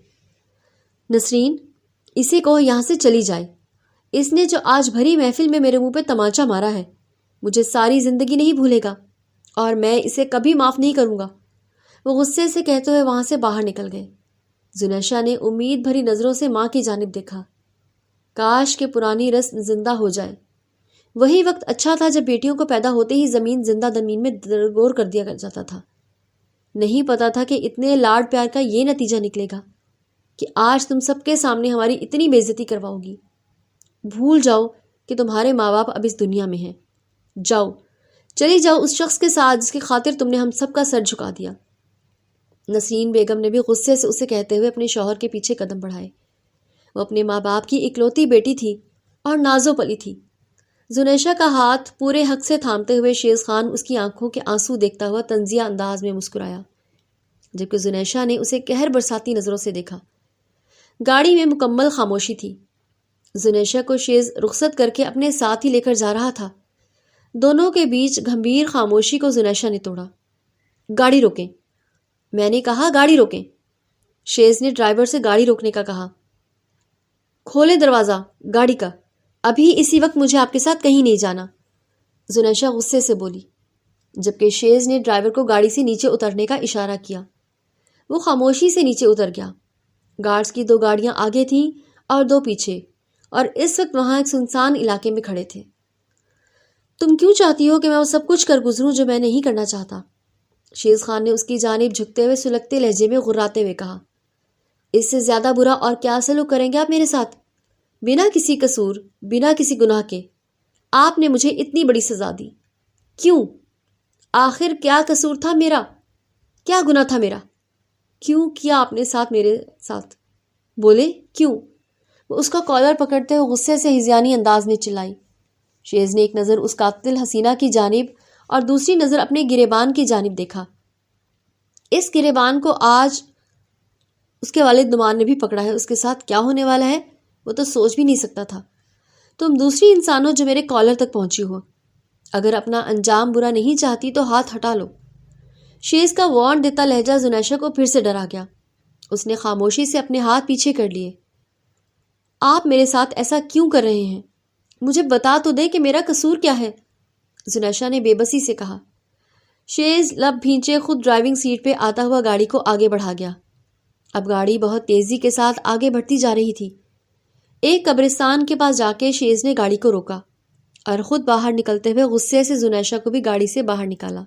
نسرین، اسے کہو یہاں سے چلی جائے. اس نے جو آج بھری محفل میں میرے منہ پہ تماچا مارا ہے، مجھے ساری زندگی نہیں بھولے گا اور میں اسے کبھی معاف نہیں کروں گا. وہ غصے سے کہتے ہوئے وہاں سے باہر نکل گئے. زنیشہ نے امید بھری نظروں سے ماں کی جانب دیکھا. کاش کہ پرانی رسم زندہ ہو جائے. وہی وقت اچھا تھا جب بیٹیوں کو پیدا ہوتے ہی زمین زندہ زمین میں درگور کر دیا جاتا تھا. نہیں پتا تھا کہ اتنے لاڈ پیار کا یہ نتیجہ نکلے گا کہ آج تم سب کے سامنے ہماری اتنی بے عزتی کرواؤ گی. بھول جاؤ کہ تمہارے ماں باپ اب اس دنیا میں ہیں. جاؤ، چلی جاؤ اس شخص کے ساتھ جس کی خاطر تم نے ہم سب کا سر جھکا دیا. نسرین بیگم نے بھی غصے سے اسے کہتے ہوئے اپنے شوہر کے پیچھے قدم بڑھائے. وہ اپنے ماں باپ کی اکلوتی بیٹی تھی اور نازو پلی تھی. زنیشہ کا ہاتھ پورے حق سے تھامتے ہوئے شیز خان اس کی آنکھوں کے آنسو دیکھتا ہوا طنزیہ انداز میں مسکرایا، جبکہ زنیشہ نے اسے قہر برساتی نظروں سے دیکھا. گاڑی میں مکمل خاموشی تھی. زنیشہ کو شیز رخصت کر کے اپنے ساتھ ہی لے کر جا رہا تھا. دونوں کے بیچ گھمبیر خاموشی کو زنیشہ نے توڑا. گاڑی روکیں، میں نے کہا گاڑی روکیں. شیز نے ڈرائیور سے گاڑی روکنے کا کہا. کھولے دروازہ گاڑی کا، ابھی اسی وقت مجھے آپ کے ساتھ کہیں نہیں جانا. زنیشہ غصے سے بولی، جبکہ شیز نے ڈرائیور کو گاڑی سے نیچے اترنے کا اشارہ کیا. وہ خاموشی سے نیچے اتر گیا. گارڈز کی 2 گاڑیاں آگے تھیں اور 2 پیچھے، اور اس وقت وہاں ایک سنسان علاقے میں کھڑے تھے۔ تم کیوں چاہتی ہو کہ میں وہ سب کچھ کر گزروں جو میں نہیں کرنا چاہتا؟ شیز خان نے اس کی جانب جھکتے ہوئے سلگتے لہجے میں غراتے ہوئے کہا۔ اس سے زیادہ برا اور کیا سلوک کریں گے آپ میرے ساتھ؟ بنا کسی قصور، بنا کسی گناہ کے آپ نے مجھے اتنی بڑی سزا دی۔ کیوں؟ آخر کیا قصور تھا میرا؟ کیا گناہ تھا میرا؟ کیوں کیا آپ نے میرے ساتھ؟ بولے کیوں؟ وہ اس کا کالر پکڑتے ہوئے غصے سے ہذیانی انداز میں چلائی۔ شیز نے ایک نظر اس قاتل حسینہ کی جانب اور دوسری نظر اپنے گریبان کی جانب دیکھا۔ اس گریبان کو آج اس کے والد نعمان نے بھی پکڑا ہے، اس کے ساتھ کیا ہونے والا ہے وہ تو سوچ بھی نہیں سکتا تھا۔ تم دوسری انسان ہو جو میرے کالر تک پہنچی ہو، اگر اپنا انجام برا نہیں چاہتی تو ہاتھ ہٹا لو۔ شیز کا وارن دیتا لہجہ زنیشہ کو پھر سے ڈرا گیا۔ اس نے خاموشی سے اپنے ہاتھ پیچھے کر لیے۔ آپ میرے ساتھ ایسا کیوں کر رہے ہیں؟ مجھے بتا تو دے کہ میرا قصور کیا ہے، زنیشہ نے بے بسی سے کہا۔ شیز لب بھینچے خود ڈرائیونگ سیٹ پہ آتا ہوا گاڑی کو آگے بڑھا گیا۔ اب گاڑی بہت تیزی کے ساتھ آگے بڑھتی جا رہی تھی۔ ایک قبرستان کے پاس جا کے شیز نے گاڑی کو روکا اور خود باہر نکلتے ہوئے غصے سے زنیشہ کو بھی گاڑی سے باہر نکالا۔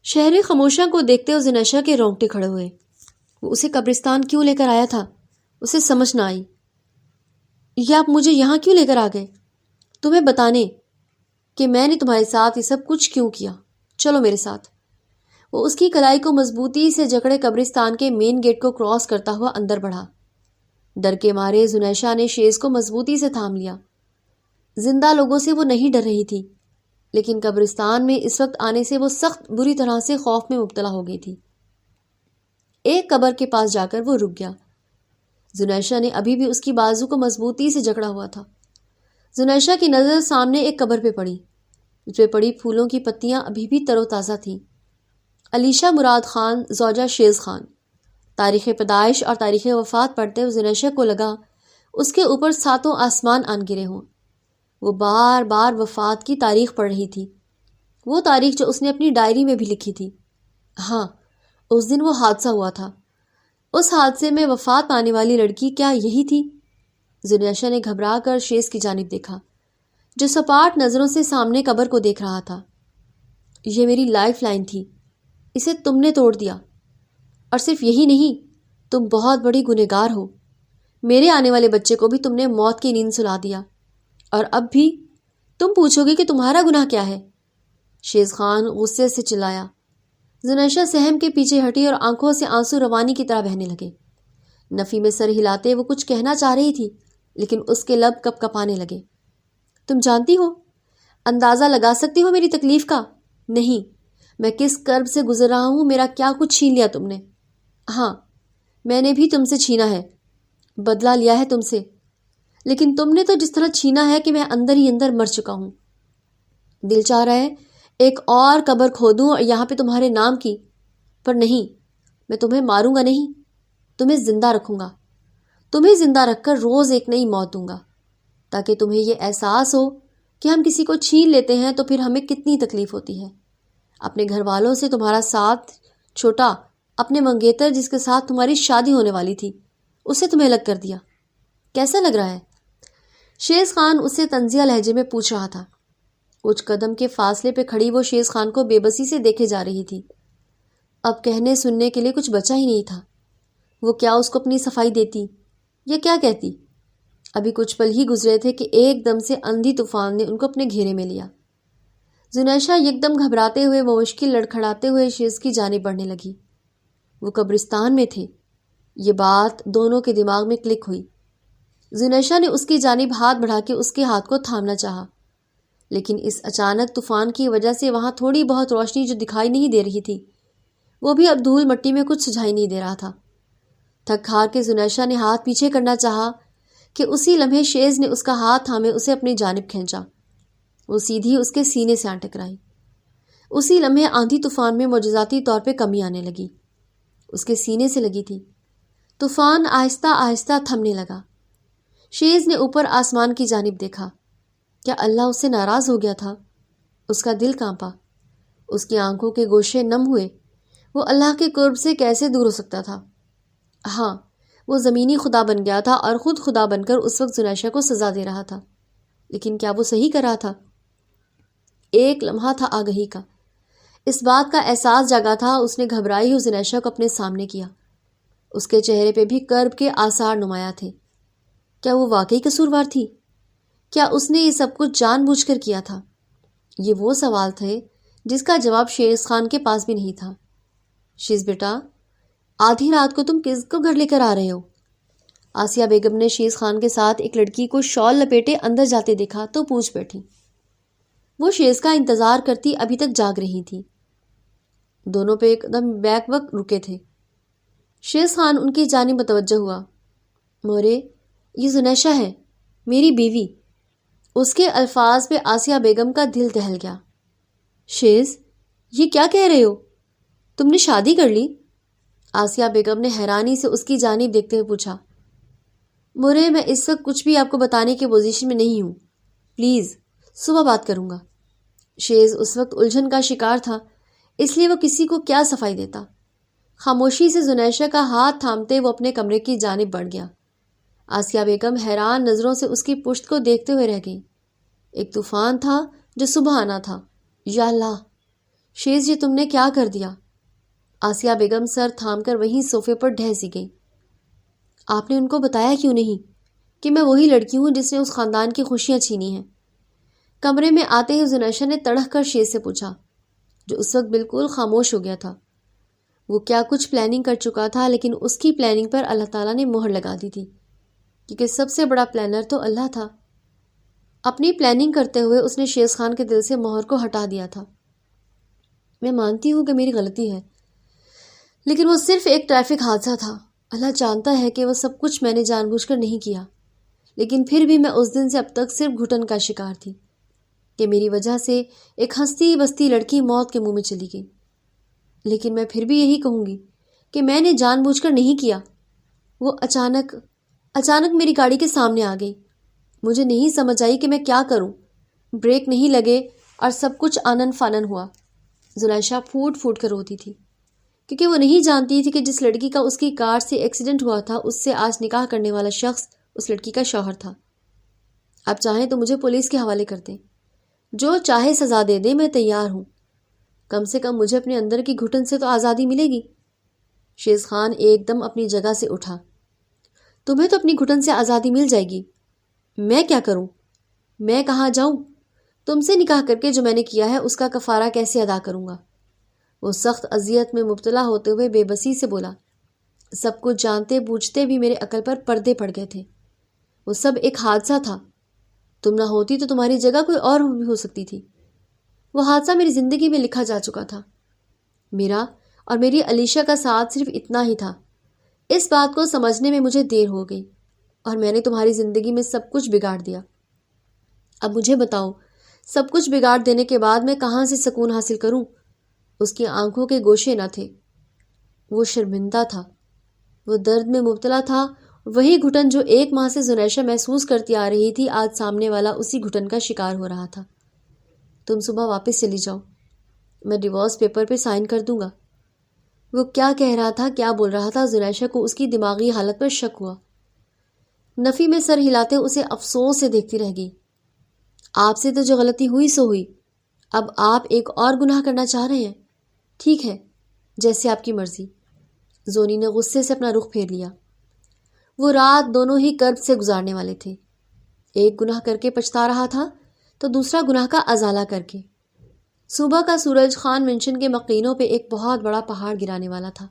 شہر خاموشہ کو دیکھتے ہوئے زنیشہ کے رونگٹے کھڑے ہوئے۔ وہ اسے قبرستان کیوں لے کر آیا تھا؟ اسے سمجھ نہ آئی۔ یہ آپ مجھے یہاں کیوں لے کر آ گئے؟ تمہیں بتانے کہ میں نے تمہارے ساتھ یہ سب کچھ کیوں کیا۔ چلو میرے ساتھ۔ وہ اس کی کلائی کو مضبوطی سے جکڑے قبرستان کے مین گیٹ کو کراس کرتا ہوا اندر بڑھا۔ ڈر کے مارے زنیشہ نے شیز کو مضبوطی سے تھام لیا۔ زندہ لوگوں سے وہ نہیں ڈر رہی تھی، لیکن قبرستان میں اس وقت آنے سے وہ سخت بری طرح سے خوف میں مبتلا ہو گئی تھی۔ ایک قبر کے پاس جا کر وہ رک گیا۔ زنیشہ نے ابھی بھی اس کی بازو کو مضبوطی سے جکڑا ہوا تھا۔ زنیشہ کی نظر سامنے ایک قبر پہ پڑی۔ اس پہ پڑی پھولوں کی پتیاں ابھی بھی تر و تازہ تھیں۔ علیشہ مراد خان زوجہ شیز خان۔ تاریخ پیدائش اور تاریخ وفات پڑھتے ہوئے زنیشہ کو لگا اس کے اوپر 7 آسمان آن گرے ہوں۔ وہ بار بار وفات کی تاریخ پڑھ رہی تھی، وہ تاریخ جو اس نے اپنی ڈائری میں بھی لکھی تھی۔ ہاں، اس دن وہ حادثہ ہوا تھا۔ اس حادثے میں وفات پانے والی لڑکی کیا یہی تھی؟ زنیشہ نے گھبرا کر شیز کی جانب دیکھا، جو سپاٹ نظروں سے سامنے قبر کو دیکھ رہا تھا۔ یہ میری لائف لائن تھی، اسے تم نے توڑ دیا، اور صرف یہی نہیں، تم بہت بڑی گنہگار ہو۔ میرے آنے والے بچے کو بھی تم نے موت کی نیند سلا دیا، اور اب بھی تم پوچھو گے کہ تمہارا گناہ کیا ہے؟ شیز خان غصے سے چلایا۔ زنیشہ سہم کے پیچھے ہٹی اور آنکھوں سے آنسو روانی کی طرح بہنے لگے۔ نفی میں سر ہلاتے وہ کچھ کہنا چاہ رہی تھی، لیکن اس کے لب کپ کپانے لگے۔ تم جانتی ہو، اندازہ لگا سکتی ہو میری تکلیف کا؟ نہیں، میں کس کرب سے گزر رہا ہوں، میرا کیا کچھ چھین لیا تم نے؟ ہاں، میں نے بھی تم سے چھینا ہے، بدلہ لیا ہے تم سے، لیکن تم نے تو جس طرح چھینا ہے کہ میں اندر ہی اندر مر چکا ہوں۔ دل چاہ رہا ہے ایک اور قبر کھودوں اور یہاں پہ تمہارے نام کی، پر نہیں، میں تمہیں ماروں گا نہیں، تمہیں زندہ رکھوں گا۔ تمہیں زندہ رکھ کر روز ایک نئی موت دوں گا، تاکہ تمہیں یہ احساس ہو کہ ہم کسی کو چھین لیتے ہیں تو پھر ہمیں کتنی تکلیف ہوتی ہے۔ اپنے گھر والوں سے تمہارا ساتھ چھوٹا، اپنے منگیتر جس کے ساتھ تمہاری شادی ہونے والی تھی، اسے تمہیں الگ کر دیا۔ کیسا لگ رہا ہے؟ شیز خان اسے طنزیہ لہجے میں پوچھ رہا تھا۔ کچھ قدم کے فاصلے پہ کھڑی وہ شیز خان کو بے بسی سے دیکھے جا رہی تھی۔ اب کہنے سننے کے لیے کچھ بچا ہی نہیں تھا۔ وہ کیا اس کو اپنی صفائی دیتی یا کیا کہتی؟ ابھی کچھ پل ہی گزرے تھے کہ ایک دم سے اندھی طوفان نے ان کو اپنے گھیرے میں لیا۔ زنیشہ یکدم گھبراتے ہوئے وہ مشکل لڑکھڑاتے ہوئے شیز کی جانب بڑھنے لگی۔ وہ قبرستان میں تھے، یہ بات دونوں کے دماغ میں کلک ہوئی۔ زنیشہ نے اس کی جانب ہاتھ بڑھا کے اس کے ہاتھ کو تھامنا چاہا، لیکن اس اچانک طوفان کی وجہ سے وہاں تھوڑی بہت روشنی جو دکھائی نہیں دے رہی تھی، وہ بھی اب دھول مٹی میں کچھ سجھائی نہیں دے رہا تھا۔ تھک ہار کے زنیشہ نے ہاتھ پیچھے کرنا چاہا کہ اسی لمحے شیز نے اس کا ہاتھ تھامے اسے اپنی جانب کھینچا۔ وہ سیدھی اس کے سینے سے آ ٹکرائی۔ اسی لمحے آندھی طوفان میں معجزاتی طور پہ کمی آنے لگی۔ اس کے سینے سے لگی تھی۔ طوفان آہستہ آہستہ تھمنے لگا۔ شیز نے اوپر آسمان کی جانب دیکھا۔ کیا اللہ اس سے ناراض ہو گیا تھا؟ اس کا دل کانپا، اس کی آنکھوں کے گوشے نم ہوئے۔ وہ اللہ کے قرب سے کیسے دور ہو سکتا تھا؟ ہاں، وہ زمینی خدا بن گیا تھا اور خود خدا بن کر اس وقت زنیشہ کو سزا دے رہا تھا۔ لیکن کیا وہ صحیح کر رہا تھا؟ ایک لمحہ تھا آگہی کا، اس بات کا احساس جاگا تھا۔ اس نے گھبرائی ہوئی زنیشہ کو اپنے سامنے کیا، اس کے چہرے پہ بھی کرب کے آثار نمایاں تھے۔ کیا وہ واقعی قصوروار تھی؟ کیا اس نے یہ سب کچھ جان بوجھ کر کیا تھا؟ یہ وہ سوال تھے جس کا جواب شیز خان کے پاس بھی نہیں تھا۔ شیز بیٹا، آدھی رات کو تم کس کو گھر لے کر آ رہے ہو؟ آسیہ بیگم نے شیز خان کے ساتھ ایک لڑکی کو شال لپیٹے اندر جاتے دیکھا تو پوچھ بیٹھی۔ وہ شیز کا انتظار کرتی ابھی تک جاگ رہی تھی۔ دونوں پہ ایک دم بیک وقت رکے تھے۔ شیز خان ان کی جانب متوجہ ہوا۔ مورے، یہ زنیشہ ہے، میری بیوی۔ اس کے الفاظ پہ آسیہ بیگم کا دل دہل گیا۔ شیز، یہ کیا کہہ رہے ہو؟ تم نے شادی کر لی؟ آسیہ بیگم نے حیرانی سے اس کی جانب دیکھتے ہوئے پوچھا۔ مورے، میں اس وقت کچھ بھی آپ کو بتانے کی پوزیشن میں نہیں ہوں، پلیز صبح بات کروں گا۔ شیز اس وقت الجھن کا شکار تھا، اس لیے وہ کسی کو کیا صفائی دیتا۔ خاموشی سے زنیشہ کا ہاتھ تھامتے وہ اپنے کمرے کی جانب بڑھ گیا۔ آسیہ بیگم حیران نظروں سے اس کی پشت کو دیکھتے ہوئے رہ گئی۔ ایک طوفان تھا جو صبح آنا تھا۔ یا اللہ، شیز، یہ تم نے کیا کر دیا؟ آسیہ بیگم سر تھام کر وہیں صوفے پر ڈھہ سی گئی۔ آپ نے ان کو بتایا کیوں نہیں کہ میں وہی لڑکی ہوں جس نے اس خاندان کی خوشیاں چھینی ہیں؟ کمرے میں آتے ہی زنیشہ نے تڑح کر شیز سے پوچھا، جو اس وقت بالکل خاموش ہو گیا تھا۔ وہ کیا کچھ پلاننگ کر چکا تھا، لیکن اس کی پلاننگ پر اللہ تعالیٰ نے مہر لگا دی تھی، کیونکہ سب سے بڑا پلانر تو اللہ تھا۔ اپنی پلاننگ کرتے ہوئے اس نے شیز خان کے دل سے مہر کو ہٹا دیا تھا۔ میں مانتی ہوں کہ میری غلطی ہے، لیکن وہ صرف ایک ٹریفک حادثہ تھا۔ اللہ جانتا ہے کہ وہ سب کچھ میں نے جان بوجھ کر نہیں کیا، لیکن پھر بھی میں اس دن سے اب تک صرف گھٹن کا شکار تھی کہ میری وجہ سے ایک ہنستی بستی لڑکی موت کے منہ میں چلی گئی۔ لیکن میں پھر بھی یہی کہوں گی کہ میں نے جان بوجھ کر نہیں کیا۔ وہ اچانک میری گاڑی کے سامنے آ گئی۔ مجھے نہیں سمجھ آئی کہ میں کیا کروں۔ بریک نہیں لگے اور سب کچھ آنن فانن ہوا۔ زنیشہ پھوٹ پھوٹ کر روتی تھی، کیونکہ وہ نہیں جانتی تھی کہ جس لڑکی کا اس کی کار سے ایکسیڈنٹ ہوا تھا، اس سے آج نکاح کرنے والا شخص اس لڑکی کا شوہر تھا۔ آپ چاہیں تو مجھے پولیس کے حوالے کر دیں، جو چاہے سزا دے دیں، میں تیار ہوں۔ کم سے کم مجھے اپنے اندر کی گھٹن سے تو آزادی ملے گی۔ شیز خان ایک دم اپنی جگہ سے اٹھا۔ تمہیں تو اپنی گھٹن سے آزادی مل جائے گی، میں کیا کروں؟ میں کہاں جاؤں؟ تم سے نکاح کر کے جو میں نے کیا ہے اس کا کفارہ کیسے ادا کروں گا؟ وہ سخت اذیت میں مبتلا ہوتے ہوئے بے بسی سے بولا۔ سب کچھ جانتے بوجھتے بھی میرے عقل پر پردے پڑ گئے تھے۔ وہ سب ایک حادثہ تھا۔ تم نہ ہوتی تو تمہاری جگہ کوئی اور بھی ہو سکتی تھی۔ وہ حادثہ میری زندگی میں لکھا جا چکا تھا۔ میرا اور میری علیشہ کا ساتھ صرف اتنا ہی تھا۔ اس بات کو سمجھنے میں مجھے دیر ہو گئی اور میں نے تمہاری زندگی میں سب کچھ بگاڑ دیا۔ اب مجھے بتاؤ، سب کچھ بگاڑ دینے کے بعد میں کہاں سے سکون حاصل کروں؟ اس کی آنکھوں کے گوشے نہ تھے۔ وہ شرمندہ تھا، وہ درد میں مبتلا تھا۔ وہی گھٹن جو 1 ماہ سے زنیشہ محسوس کرتی آ رہی تھی، آج سامنے والا اسی گھٹن کا شکار ہو رہا تھا۔ تم صبح واپس چلی جاؤ، میں ڈیورس پیپر پہ سائن کر دوں گا۔ وہ کیا کہہ رہا تھا، کیا بول رہا تھا؟ زنیشہ کو اس کی دماغی حالت پر شک ہوا۔ نفی میں سر ہلاتے اسے افسوس سے دیکھتی رہ گئی۔ آپ سے تو جو غلطی ہوئی سو ہوئی، اب آپ ایک اور گناہ کرنا چاہ رہے ہیں۔ ٹھیک ہے، جیسے آپ کی مرضی۔ زونی نے غصے سے اپنا رخ پھیر لیا۔ وہ رات دونوں ہی کرب سے گزارنے والے تھے، ایک گناہ کر کے پچھتا رہا تھا تو دوسرا گناہ کا ازالہ کر کے۔ صبح کا سورج خان منشن کے مقینوں پہ ایک بہت بڑا پہاڑ گرانے والا تھا۔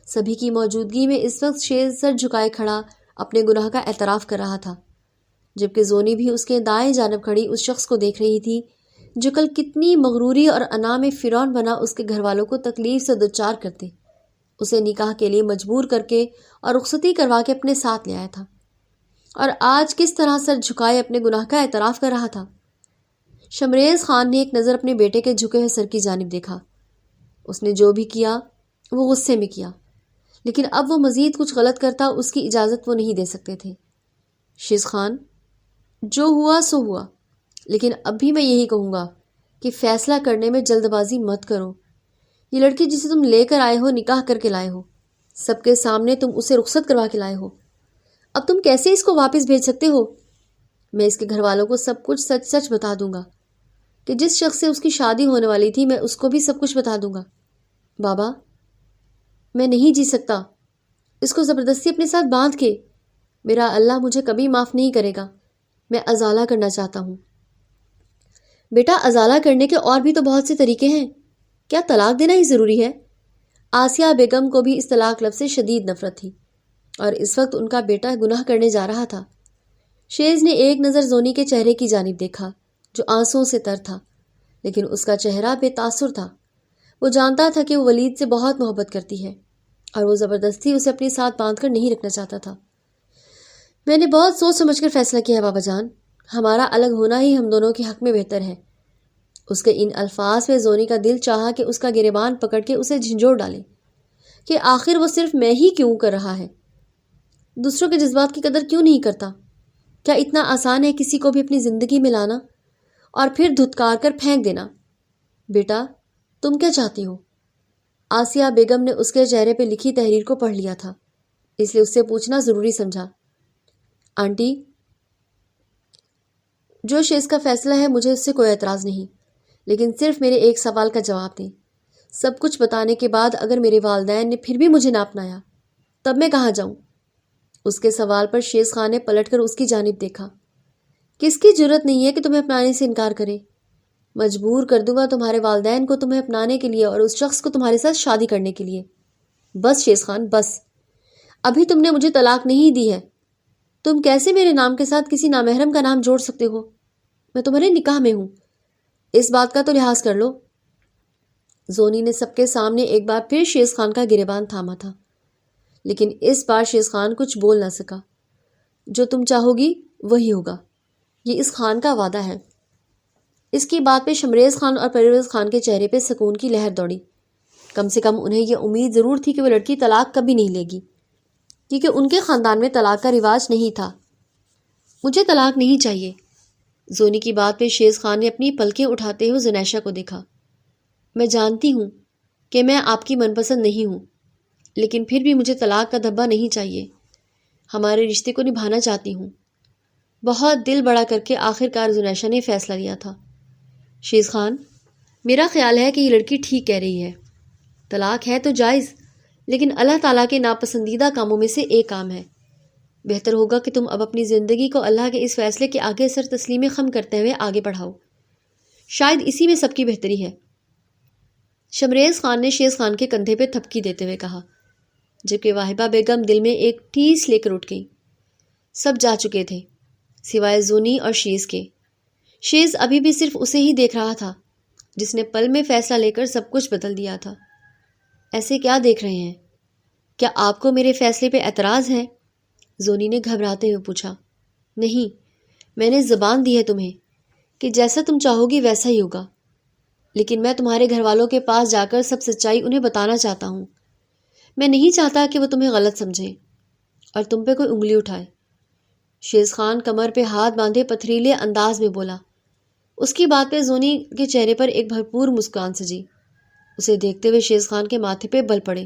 سبھی کی موجودگی میں اس وقت شیز سر جھکائے کھڑا اپنے گناہ کا اعتراف کر رہا تھا، جبکہ زونی بھی اس کے دائیں جانب کھڑی اس شخص کو دیکھ رہی تھی جو کل کتنی مغروری اور انا میں فرعون بنا اس کے گھر والوں کو تکلیف سے دوچار کرتے، اسے نکاح کے لیے مجبور کر کے اور رخصتی کروا کے اپنے ساتھ لے آیا تھا، اور آج کس طرح سر جھکائے اپنے گناہ کا اعتراف کر رہا تھا۔ شمریز خان نے ایک نظر اپنے بیٹے کے جھکے ہوئے سر کی جانب دیکھا۔ اس نے جو بھی کیا وہ غصے میں کیا، لیکن اب وہ مزید کچھ غلط کرتا اس کی اجازت وہ نہیں دے سکتے تھے۔ شیز خان، جو ہوا سو ہوا، لیکن اب بھی میں یہی کہوں گا کہ فیصلہ کرنے میں جلد بازی مت کرو۔ یہ لڑکی جسے تم لے کر آئے ہو، نکاح کر کے لائے ہو، سب کے سامنے تم اسے رخصت کروا کے لائے ہو، اب تم کیسے اس کو واپس بھیج سکتے ہو؟ میں اس کے گھر والوں کو سب کچھ سچ سچ بتا دوں گا کہ جس شخص سے اس کی شادی ہونے والی تھی میں اس کو بھی سب کچھ بتا دوں گا۔ بابا، میں نہیں جی سکتا اس کو زبردستی اپنے ساتھ باندھ کے، میرا اللہ مجھے کبھی معاف نہیں کرے گا، میں ازالہ کرنا چاہتا ہوں۔ بیٹا، ازالہ کرنے کے اور بھی تو بہت سے طریقے ہیں، کیا طلاق دینا ہی ضروری ہے؟ آسیہ بیگم کو بھی اس طلاق لفظ سے شدید نفرت تھی، اور اس وقت ان کا بیٹا گناہ کرنے جا رہا تھا۔ شیز نے ایک نظر زونی کے چہرے کی جانب دیکھا جو آنسوؤں سے تر تھا، لیکن اس کا چہرہ بے تاثر تھا۔ وہ جانتا تھا کہ وہ ولید سے بہت محبت کرتی ہے اور وہ زبردستی اسے اپنے ساتھ باندھ کر نہیں رکھنا چاہتا تھا۔ میں نے بہت سوچ سمجھ کر فیصلہ کیا ہے بابا جان، ہمارا الگ ہونا ہی ہم دونوں کے حق میں بہتر ہے۔ اس کے ان الفاظ میں زونی کا دل چاہا کہ اس کا گریبان پکڑ کے اسے جھنجھوڑ ڈالے کہ آخر وہ صرف میں ہی کیوں کر رہا ہے، دوسروں کے جذبات کی قدر کیوں نہیں کرتا؟ کیا اتنا آسان ہے کسی کو بھی اپنی زندگی میں لانا اور پھر دھتکار کر پھینک دینا؟ بیٹا، تم کیا چاہتی ہو؟ آسیہ بیگم نے اس کے چہرے پہ لکھی تحریر کو پڑھ لیا تھا، اس لیے اس سے پوچھنا ضروری سمجھا۔ آنٹی، جو شیز کا فیصلہ ہے مجھے اس سے کوئی اعتراض نہیں، لیکن صرف میرے ایک سوال کا جواب دیں۔ سب کچھ بتانے کے بعد اگر میرے والدین نے پھر بھی مجھے نہ اپنایا تب میں کہاں جاؤں؟ اس کے سوال پر شیز خان نے پلٹ کر اس کی جانب دیکھا۔ کس کی جرت نہیں ہے کہ تمہیں اپنانے سے انکار کرے؟ مجبور کر دوں گا تمہارے والدین کو تمہیں اپنانے کے لیے اور اس شخص کو تمہارے ساتھ شادی کرنے کے لیے۔ بس شیز خان، بس، ابھی تم نے مجھے طلاق نہیں دی ہے، تم کیسے میرے نام کے ساتھ کسی نامحرم کا نام جوڑ سکتے ہو؟ میں تمہارے نکاح میں ہوں، اس بات کا تو لحاظ کر لو۔ زونی نے سب کے سامنے ایک بار پھر شیز خان کا گریبان تھاما تھا، لیکن اس بار شیز خان کچھ بول نہ سکا۔ جو تم چاہو گی وہی ہوگا، یہ اس خان کا وعدہ ہے۔ اس کی بات پہ شمریز خان اور پرویز خان کے چہرے پہ سکون کی لہر دوڑی۔ کم سے کم انہیں یہ امید ضرور تھی کہ وہ لڑکی طلاق کبھی نہیں لے گی، کیونکہ ان کے خاندان میں طلاق کا رواج نہیں تھا۔ مجھے طلاق نہیں چاہیے۔ زونی کی بات پہ شیز خان نے اپنی پلکیں اٹھاتے ہوئے زنیشہ کو دیکھا۔ میں جانتی ہوں کہ میں آپ کی من پسند نہیں ہوں، لیکن پھر بھی مجھے طلاق کا دھبا نہیں چاہیے۔ ہمارے رشتے کو نبھانا چاہتی ہوں۔ بہت دل بڑا کر کے آخر کار زنیشہ نے فیصلہ لیا تھا۔ شیز خان، میرا خیال ہے کہ یہ لڑکی ٹھیک کہہ رہی ہے، طلاق ہے تو جائز، لیکن اللہ تعالیٰ کے ناپسندیدہ کاموں میں سے ایک کام ہے۔ بہتر ہوگا کہ تم اب اپنی زندگی کو اللہ کے اس فیصلے کے آگے سر تسلیم خم کرتے ہوئے آگے بڑھاؤ، شاید اسی میں سب کی بہتری ہے۔ شمریز خان نے شیز خان کے کندھے پہ تھپکی دیتے ہوئے کہا، جبکہ واہبہ بیگم دل میں ایک ٹھیس لے کر اٹھ گئی۔ سب جا چکے تھے سوائے زونی اور شیز کے۔ شیز ابھی بھی صرف اسے ہی دیکھ رہا تھا جس نے پل میں فیصلہ لے کر سب کچھ بدل دیا تھا۔ ایسے کیا دیکھ رہے ہیں؟ کیا آپ کو میرے فیصلے پہ اعتراض ہے؟ زونی نے گھبراتے ہوئے پوچھا۔ نہیں، میں نے زبان دی ہے تمہیں کہ جیسا تم چاہو گی ویسا ہی ہوگا، لیکن میں تمہارے گھر والوں کے پاس جا کر سب سچائی انہیں بتانا چاہتا ہوں۔ میں نہیں چاہتا کہ وہ تمہیں غلط سمجھیں اور تم پہ کوئی انگلی اٹھائے۔ شیز خان کمر پہ ہاتھ باندھے پتھریلے انداز میں بولا۔ اس کی بات پہ زونی کے چہرے پر ایک بھرپور مسکان سجی۔ اسے دیکھتے ہوئے شیز خان کے ماتھے پہ بل پڑے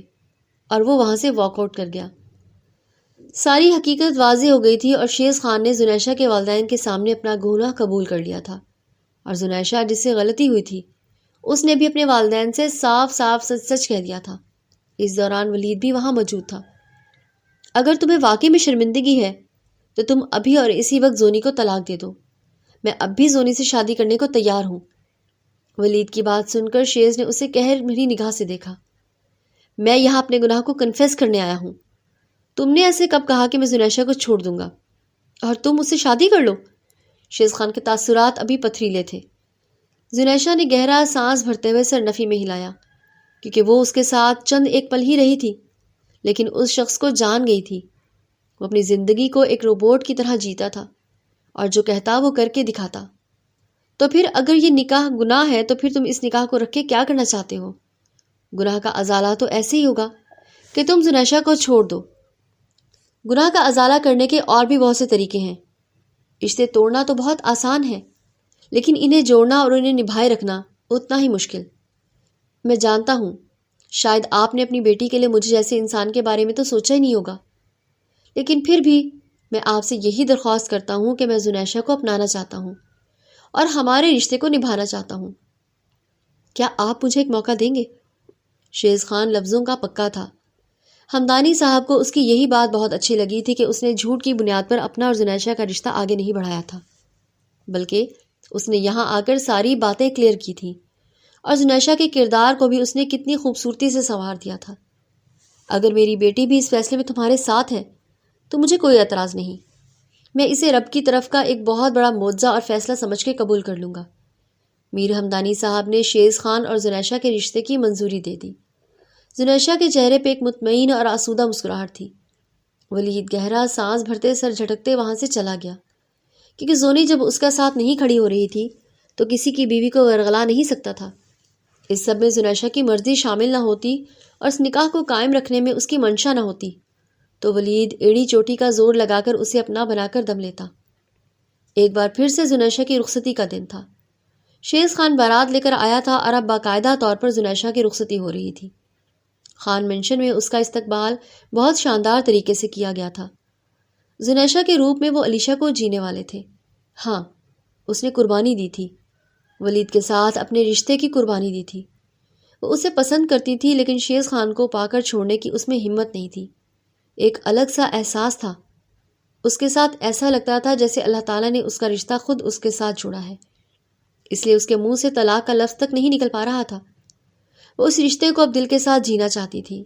اور وہ وہاں سے واک آؤٹ کر گیا۔ ساری حقیقت واضح ہو گئی تھی اور شیز خان نے زنیشہ کے والدین کے سامنے اپنا گناہ قبول کر لیا تھا، اور زنیشہ جس سے غلطی ہوئی تھی اس نے بھی اپنے والدین سے صاف صاف سچ سچ کہہ دیا تھا۔ اس دوران ولید بھی وہاں موجود تھا۔ اگر تمہیں واقعی میں شرمندگی ہے تو تم ابھی اور اسی وقت زونی کو طلاق دے دو، میں اب بھی زونی سے شادی کرنے کو تیار ہوں۔ ولید کی بات سن کر شیز نے اسے قہر بھری نگاہ سے دیکھا۔ میں یہاں اپنے گناہ کو کنفیس کرنے آیا ہوں۔ تم نے ایسے کب کہا کہ میں زنیشہ کو چھوڑ دوں گا اور تم اس سے شادی کر لو؟ شیز خان کے تاثرات ابھی پتھریلے تھے۔ زنیشہ نے گہرا سانس بھرتے ہوئے سر نفی میں ہلایا، کیونکہ وہ اس کے ساتھ چند ایک پل ہی رہی تھی، لیکن اس شخص کو جان گئی تھی۔ وہ اپنی زندگی کو ایک روبوٹ کی طرح جیتا تھا اور جو کہتا وہ کر کے دکھاتا۔ تو پھر اگر یہ نکاح گناہ ہے تو پھر تم اس نکاح کو رکھ کے کیا کرنا چاہتے ہو؟ گناہ کا ازالہ تو ایسے ہی ہوگا کہ تم زنیشہ کو چھوڑ دو۔ گناہ کا ازالہ کرنے کے اور بھی بہت سے طریقے ہیں۔ رشتے توڑنا تو بہت آسان ہے، لیکن انہیں جوڑنا اور انہیں نبھائے رکھنا اتنا ہی مشکل۔ میں جانتا ہوں شاید آپ نے اپنی بیٹی کے لیے مجھے جیسے انسان کے بارے میں تو سوچا ہی نہیں ہوگا، لیکن پھر بھی میں آپ سے یہی درخواست کرتا ہوں کہ میں زنیشہ کو اپنانا چاہتا ہوں اور ہمارے رشتے کو نبھانا چاہتا ہوں۔ کیا آپ مجھے ایک موقع دیں گے؟ شیز خان لفظوں کا پکا تھا۔ ہمدانی صاحب کو اس کی یہی بات بہت اچھی لگی تھی کہ اس نے جھوٹ کی بنیاد پر اپنا اور زنیشہ کا رشتہ آگے نہیں بڑھایا تھا، بلکہ اس نے یہاں آ کر ساری باتیں کلیئر کی تھیں، اور زنیشہ کے کردار کو بھی اس نے کتنی خوبصورتی سے سنوار دیا تھا۔ اگر میری بیٹی بھی اس فیصلے میں تمہارے ساتھ ہے تو مجھے کوئی اعتراض نہیں، میں اسے رب کی طرف کا ایک بہت بڑا معجزہ اور فیصلہ سمجھ کے قبول کر لوں گا۔ میر ہمدانی صاحب نے شیز خان اور زنیشہ کے رشتے کی منظوری دے دی۔ زنیشہ کے چہرے پہ ایک مطمئن اور آسودہ مسکراہٹ تھی۔ ولید گہرا سانس بھرتے سر جھٹکتے وہاں سے چلا گیا، کیونکہ زونی جب اس کا ساتھ نہیں کھڑی ہو رہی تھی تو کسی کی بیوی کو ورغلا نہیں سکتا تھا۔ اس سب میں زنیشہ کی مرضی شامل نہ ہوتی اور اس نکاح کو قائم رکھنے میں اس کی منشا نہ ہوتی تو ولید ایڑی چوٹی کا زور لگا کر اسے اپنا بنا کر دم لیتا۔ ایک بار پھر سے زنیشہ کی رخصتی کا دن تھا۔ شیز خان بارات لے کر آیا تھا اور اب باقاعدہ طور پر زنیشہ کی رخصتی ہو رہی تھی۔ خان منشن میں اس کا استقبال بہت شاندار طریقے سے کیا گیا تھا۔ زنیشہ کے روپ میں وہ علیشہ کو جینے والے تھے۔ ہاں، اس نے قربانی دی تھی، ولید کے ساتھ اپنے رشتے کی قربانی دی تھی۔ وہ اسے پسند کرتی تھی، لیکن شیز خان کو پا کر چھوڑنے کی اس میں ہمت نہیں تھی۔ ایک الگ سا احساس تھا، اس کے ساتھ ایسا لگتا تھا جیسے اللہ تعالیٰ نے اس کا رشتہ خود اس کے ساتھ جوڑا ہے، اس لیے اس کے منہ سے طلاق کا لفظ تک نہیں نکل پا رہا تھا۔ وہ اس رشتے کو اب دل کے ساتھ جینا چاہتی تھی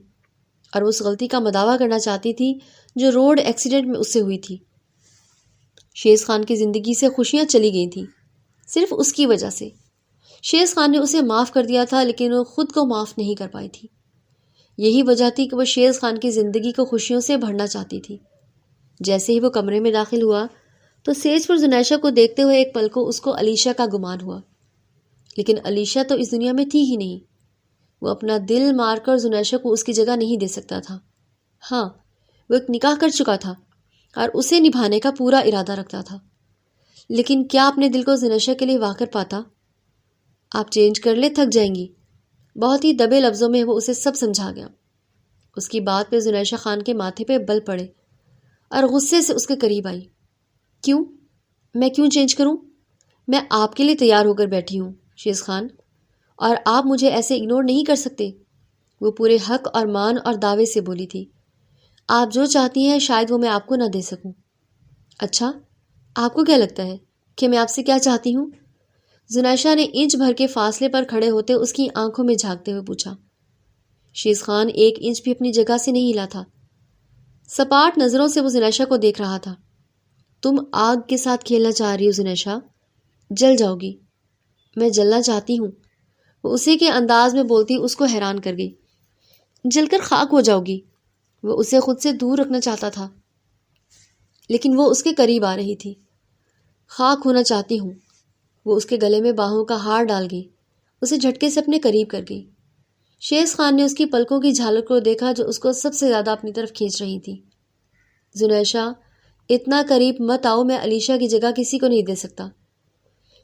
اور اس غلطی کا مداوع کرنا چاہتی تھی جو روڈ ایکسیڈنٹ میں اس سے ہوئی تھی۔ شیز خان کی زندگی سے خوشیاں چلی گئی تھیں، صرف اس کی وجہ سے۔ شیز خان نے اسے معاف کر دیا تھا، لیکن وہ خود کو معاف نہیں کر پائی تھی۔ یہی وجہ تھی کہ وہ شیز خان کی زندگی کو خوشیوں سے بھرنا چاہتی تھی۔ جیسے ہی وہ کمرے میں داخل ہوا تو سیج پر زنیشہ کو دیکھتے ہوئے ایک پل کو اس کو علیشہ کا گمان ہوا، لیکن علیشہ تو اس دنیا میں تھی ہی نہیں۔ وہ اپنا دل مار کر زنیشہ کو اس کی جگہ نہیں دے سکتا تھا۔ ہاں، وہ ایک نکاح کر چکا تھا اور اسے نبھانے کا پورا ارادہ رکھتا تھا، لیکن کیا اپنے دل کو زنیشہ کے لیے واقف پاتا؟ آپ چینج کر لے، تھک جائیں گی۔ بہت ہی دبے لفظوں میں وہ اسے سب سمجھا گیا۔ اس کی بات پہ زنیشہ خان کے ماتھے پہ بل پڑے اور غصے سے اس کے قریب آئی۔ کیوں؟ میں کیوں چینج کروں؟ میں آپ کے لیے تیار ہو کر بیٹھی ہوں شیز خان، اور آپ مجھے ایسے اگنور نہیں کر سکتے۔ وہ پورے حق اور مان اور دعوے سے بولی تھی۔ آپ جو چاہتی ہیں شاید وہ میں آپ کو نہ دے سکوں۔ اچھا، آپ کو کیا لگتا ہے کہ میں آپ سے کیا چاہتی ہوں؟ زنیشہ نے انچ بھر کے فاصلے پر کھڑے ہوتے اس کی آنکھوں میں جھانکتے ہوئے پوچھا۔ شیز خان ایک انچ بھی اپنی جگہ سے نہیں ہلا تھا۔ سپاٹ نظروں سے وہ زنیشہ کو دیکھ رہا تھا۔ تم آگ کے ساتھ کھیلنا چاہ رہی ہو زنیشہ، جل جاؤ گی۔ میں جلنا چاہتی ہوں، وہ اسی کے انداز میں بولتی اس کو حیران کر گئی۔ جل کر خاک ہو جاؤ گی۔ وہ اسے خود سے دور رکھنا چاہتا تھا، لیکن وہ اس کے قریب آ رہی تھی۔ خاک ہونا چاہتی ہوں۔ وہ اس کے گلے میں باہوں کا ہار ڈال گئی، اسے جھٹکے سے اپنے قریب کر گئی۔ شیز خان نے اس کی پلکوں کی جھالک کو دیکھا جو اس کو سب سے زیادہ اپنی طرف کھینچ رہی تھی۔ زنیشہ، اتنا قریب مت آؤ، میں علیشہ کی جگہ کسی کو نہیں دے سکتا۔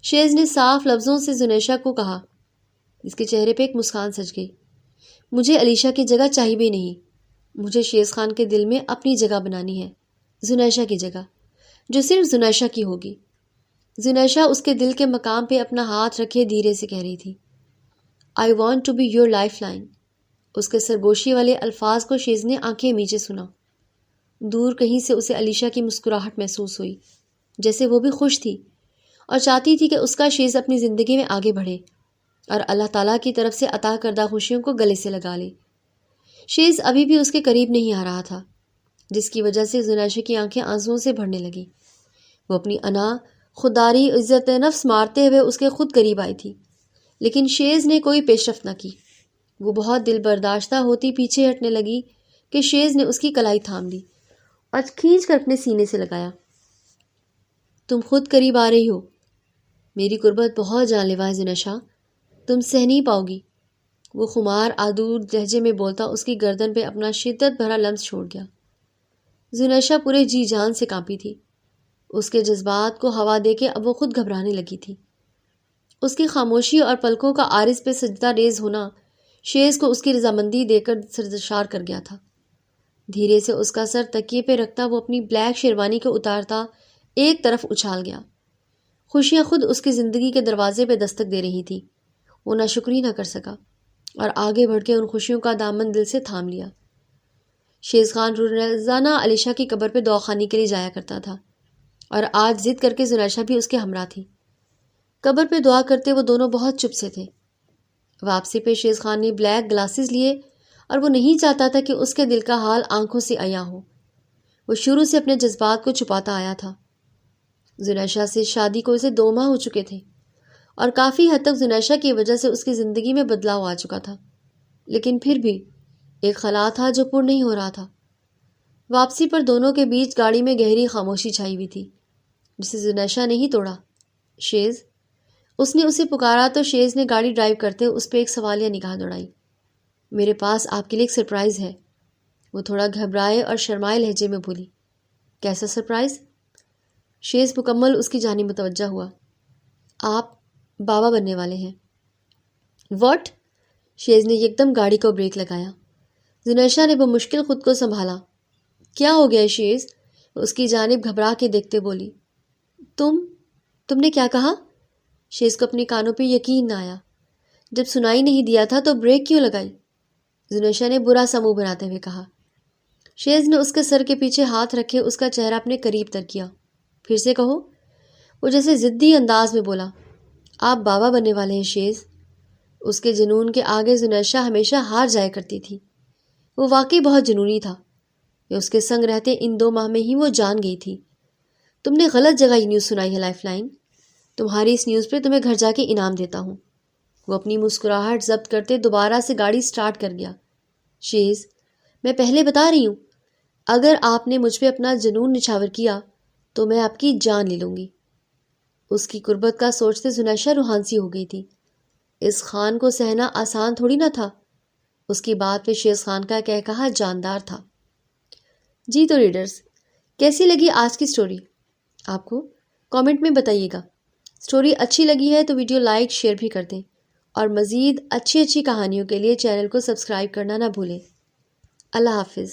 شیز نے صاف لفظوں سے زنیشہ کو کہا۔ اس کے چہرے پہ ایک مسکان سج گئی۔ مجھے علیشہ کی جگہ چاہیے بھی نہیں، مجھے شیز خان کے دل میں اپنی جگہ بنانی ہے، زنیشہ کی جگہ، جو صرف زنیشہ کی ہوگی۔ زنیشہ اس کے دل کے مقام پہ اپنا ہاتھ رکھے دھیرے سے کہہ رہی تھی، I want to be your lifeline. اس کے سرگوشی والے الفاظ کو شیز نے آنکھیں میچے سنا۔ دور کہیں سے اسے علیشہ کی مسکراہٹ محسوس ہوئی، جیسے وہ بھی خوش تھی اور چاہتی تھی کہ اس کا شیز اپنی زندگی میں آگے بڑھے اور اللہ تعالیٰ کی طرف سے عطا کردہ خوشیوں کو گلے سے لگا لے۔ شیز ابھی بھی اس کے قریب نہیں آ رہا تھا، جس کی وجہ سے زنیشہ کی آنکھیں آنسوؤں سے بھرنے لگیں۔ وہ اپنی انا، خودداری، عزت نفس مارتے ہوئے اس کے خود قریب آئی تھی، لیکن شیز نے کوئی پیش رفت نہ کی۔ وہ بہت دل برداشتہ ہوتی پیچھے ہٹنے لگی کہ شیز نے اس کی کلائی تھام لی اور کھینچ کر اپنے سینے سے لگایا۔ تم خود قریب آ رہی ہو، میری قربت بہت جان لیوا ہے زنیشہ، تم سہ نہیں پاؤ گی۔ وہ خمار آدور لہجے میں بولتا اس کی گردن پہ اپنا شدت بھرا لمس چھوڑ گیا۔ زنیشہ پورے جی جان سے کانپی تھی۔ اس کے جذبات کو ہوا دے کے اب وہ خود گھبرانے لگی تھی۔ اس کی خاموشی اور پلکوں کا عارض پہ سجدہ ریز ہونا شیز کو اس کی رضامندی دے کر سرشار کر گیا تھا۔ دھیرے سے اس کا سر تکیے پہ رکھتا وہ اپنی بلیک شیروانی کو اتارتا ایک طرف اچھال گیا۔ خوشیاں خود اس کی زندگی کے دروازے پہ دستک دے رہی تھی۔ وہ ناشکری نہ کر سکا اور آگے بڑھ کے ان خوشیوں کا دامن دل سے تھام لیا۔ شیز خان روزانہ علیشہ کی قبر پہ دعاخوانی کے لیے جایا کرتا تھا اور آج ضد کر کے زلیخا بھی اس کے ہمراہ تھی۔ قبر پہ دعا کرتے وہ دونوں بہت چپ سے تھے۔ واپسی پہ شیز خان نے بلیک گلاسز لیے اور وہ نہیں چاہتا تھا کہ اس کے دل کا حال آنکھوں سے عیاں ہو۔ وہ شروع سے اپنے جذبات کو چھپاتا آیا تھا۔ زلیخا سے شادی کو اسے 2 ماہ ہو چکے تھے اور کافی حد تک زلیخا کی وجہ سے اس کی زندگی میں بدلاؤ آ چکا تھا، لیکن پھر بھی ایک خلا تھا جو پر نہیں ہو رہا تھا۔ واپسی پر دونوں کے بیچ گاڑی میں گہری خاموشی چھائی ہوئی تھی جسے زلیخا نے ہی توڑا۔ شیز، اس نے اسے پکارا تو شیز نے گاڑی ڈرائیو کرتے اس پہ ایک سوالیہ نگاہ دوڑائی۔ میرے پاس آپ کے لیے ایک سرپرائز ہے، وہ تھوڑا گھبرائے اور شرمائے لہجے میں بولی۔ کیسا سرپرائز؟ شیز مکمل اس کی جانب متوجہ ہوا۔ آپ بابا بننے والے ہیں۔ واٹ؟ شیز نے یکدم گاڑی کو بریک لگایا۔ زلیخا نے بمشکل خود کو سنبھالا۔ کیا ہو گیا شیز؟ اس کی جانب گھبرا کے دیکھتے بولی۔ تم نے کیا کہا؟ شیز کو اپنے کانوں پہ یقین نہ آیا۔ جب سنائی نہیں دیا تھا تو بریک کیوں لگائی؟ زلیخا نے برا سا منہ بناتے ہوئے کہا۔ شیز نے اس کے سر کے پیچھے ہاتھ رکھے اس کا چہرہ اپنے قریب تر کیا۔ پھر سے کہو، وہ جیسے ضدی انداز میں بولا۔ آپ بابا بننے والے ہیں شیز۔ اس کے جنون کے آگے زلیخا ہمیشہ ہار جایا کرتی تھی۔ وہ واقعی بہت جنونی تھا کہ اس کے سنگ رہتے ان 2 ماہ میں ہی وہ جان گئی تھی۔ تم نے غلط جگہ یہ نیوز سنائی ہے لائف لائن۔ تمہاری اس نیوز پہ تمہیں گھر جا کے انعام دیتا ہوں۔ وہ اپنی مسکراہٹ ضبط کرتے دوبارہ سے گاڑی سٹارٹ کر گیا۔ شیز، میں پہلے بتا رہی ہوں، اگر آپ نے مجھ پہ اپنا جنون نچھاور کیا تو میں آپ کی جان لے لوں گی۔ اس کی قربت کا سوچتے زلیخا روحانسی ہو گئی تھی۔ اس خان کو سہنا آسان تھوڑی نہ تھا۔ اس کی بات پہ شیز خان کا کہا جاندار تھا۔ جی تو ریڈرز، کیسی لگی آج کی سٹوری؟ آپ کو کامنٹ میں بتائیے گا۔ سٹوری اچھی لگی ہے تو ویڈیو لائک شیئر بھی کر دیں اور مزید اچھی کہانیوں کے لیے چینل کو سبسکرائب کرنا نہ بھولیں۔ اللہ حافظ۔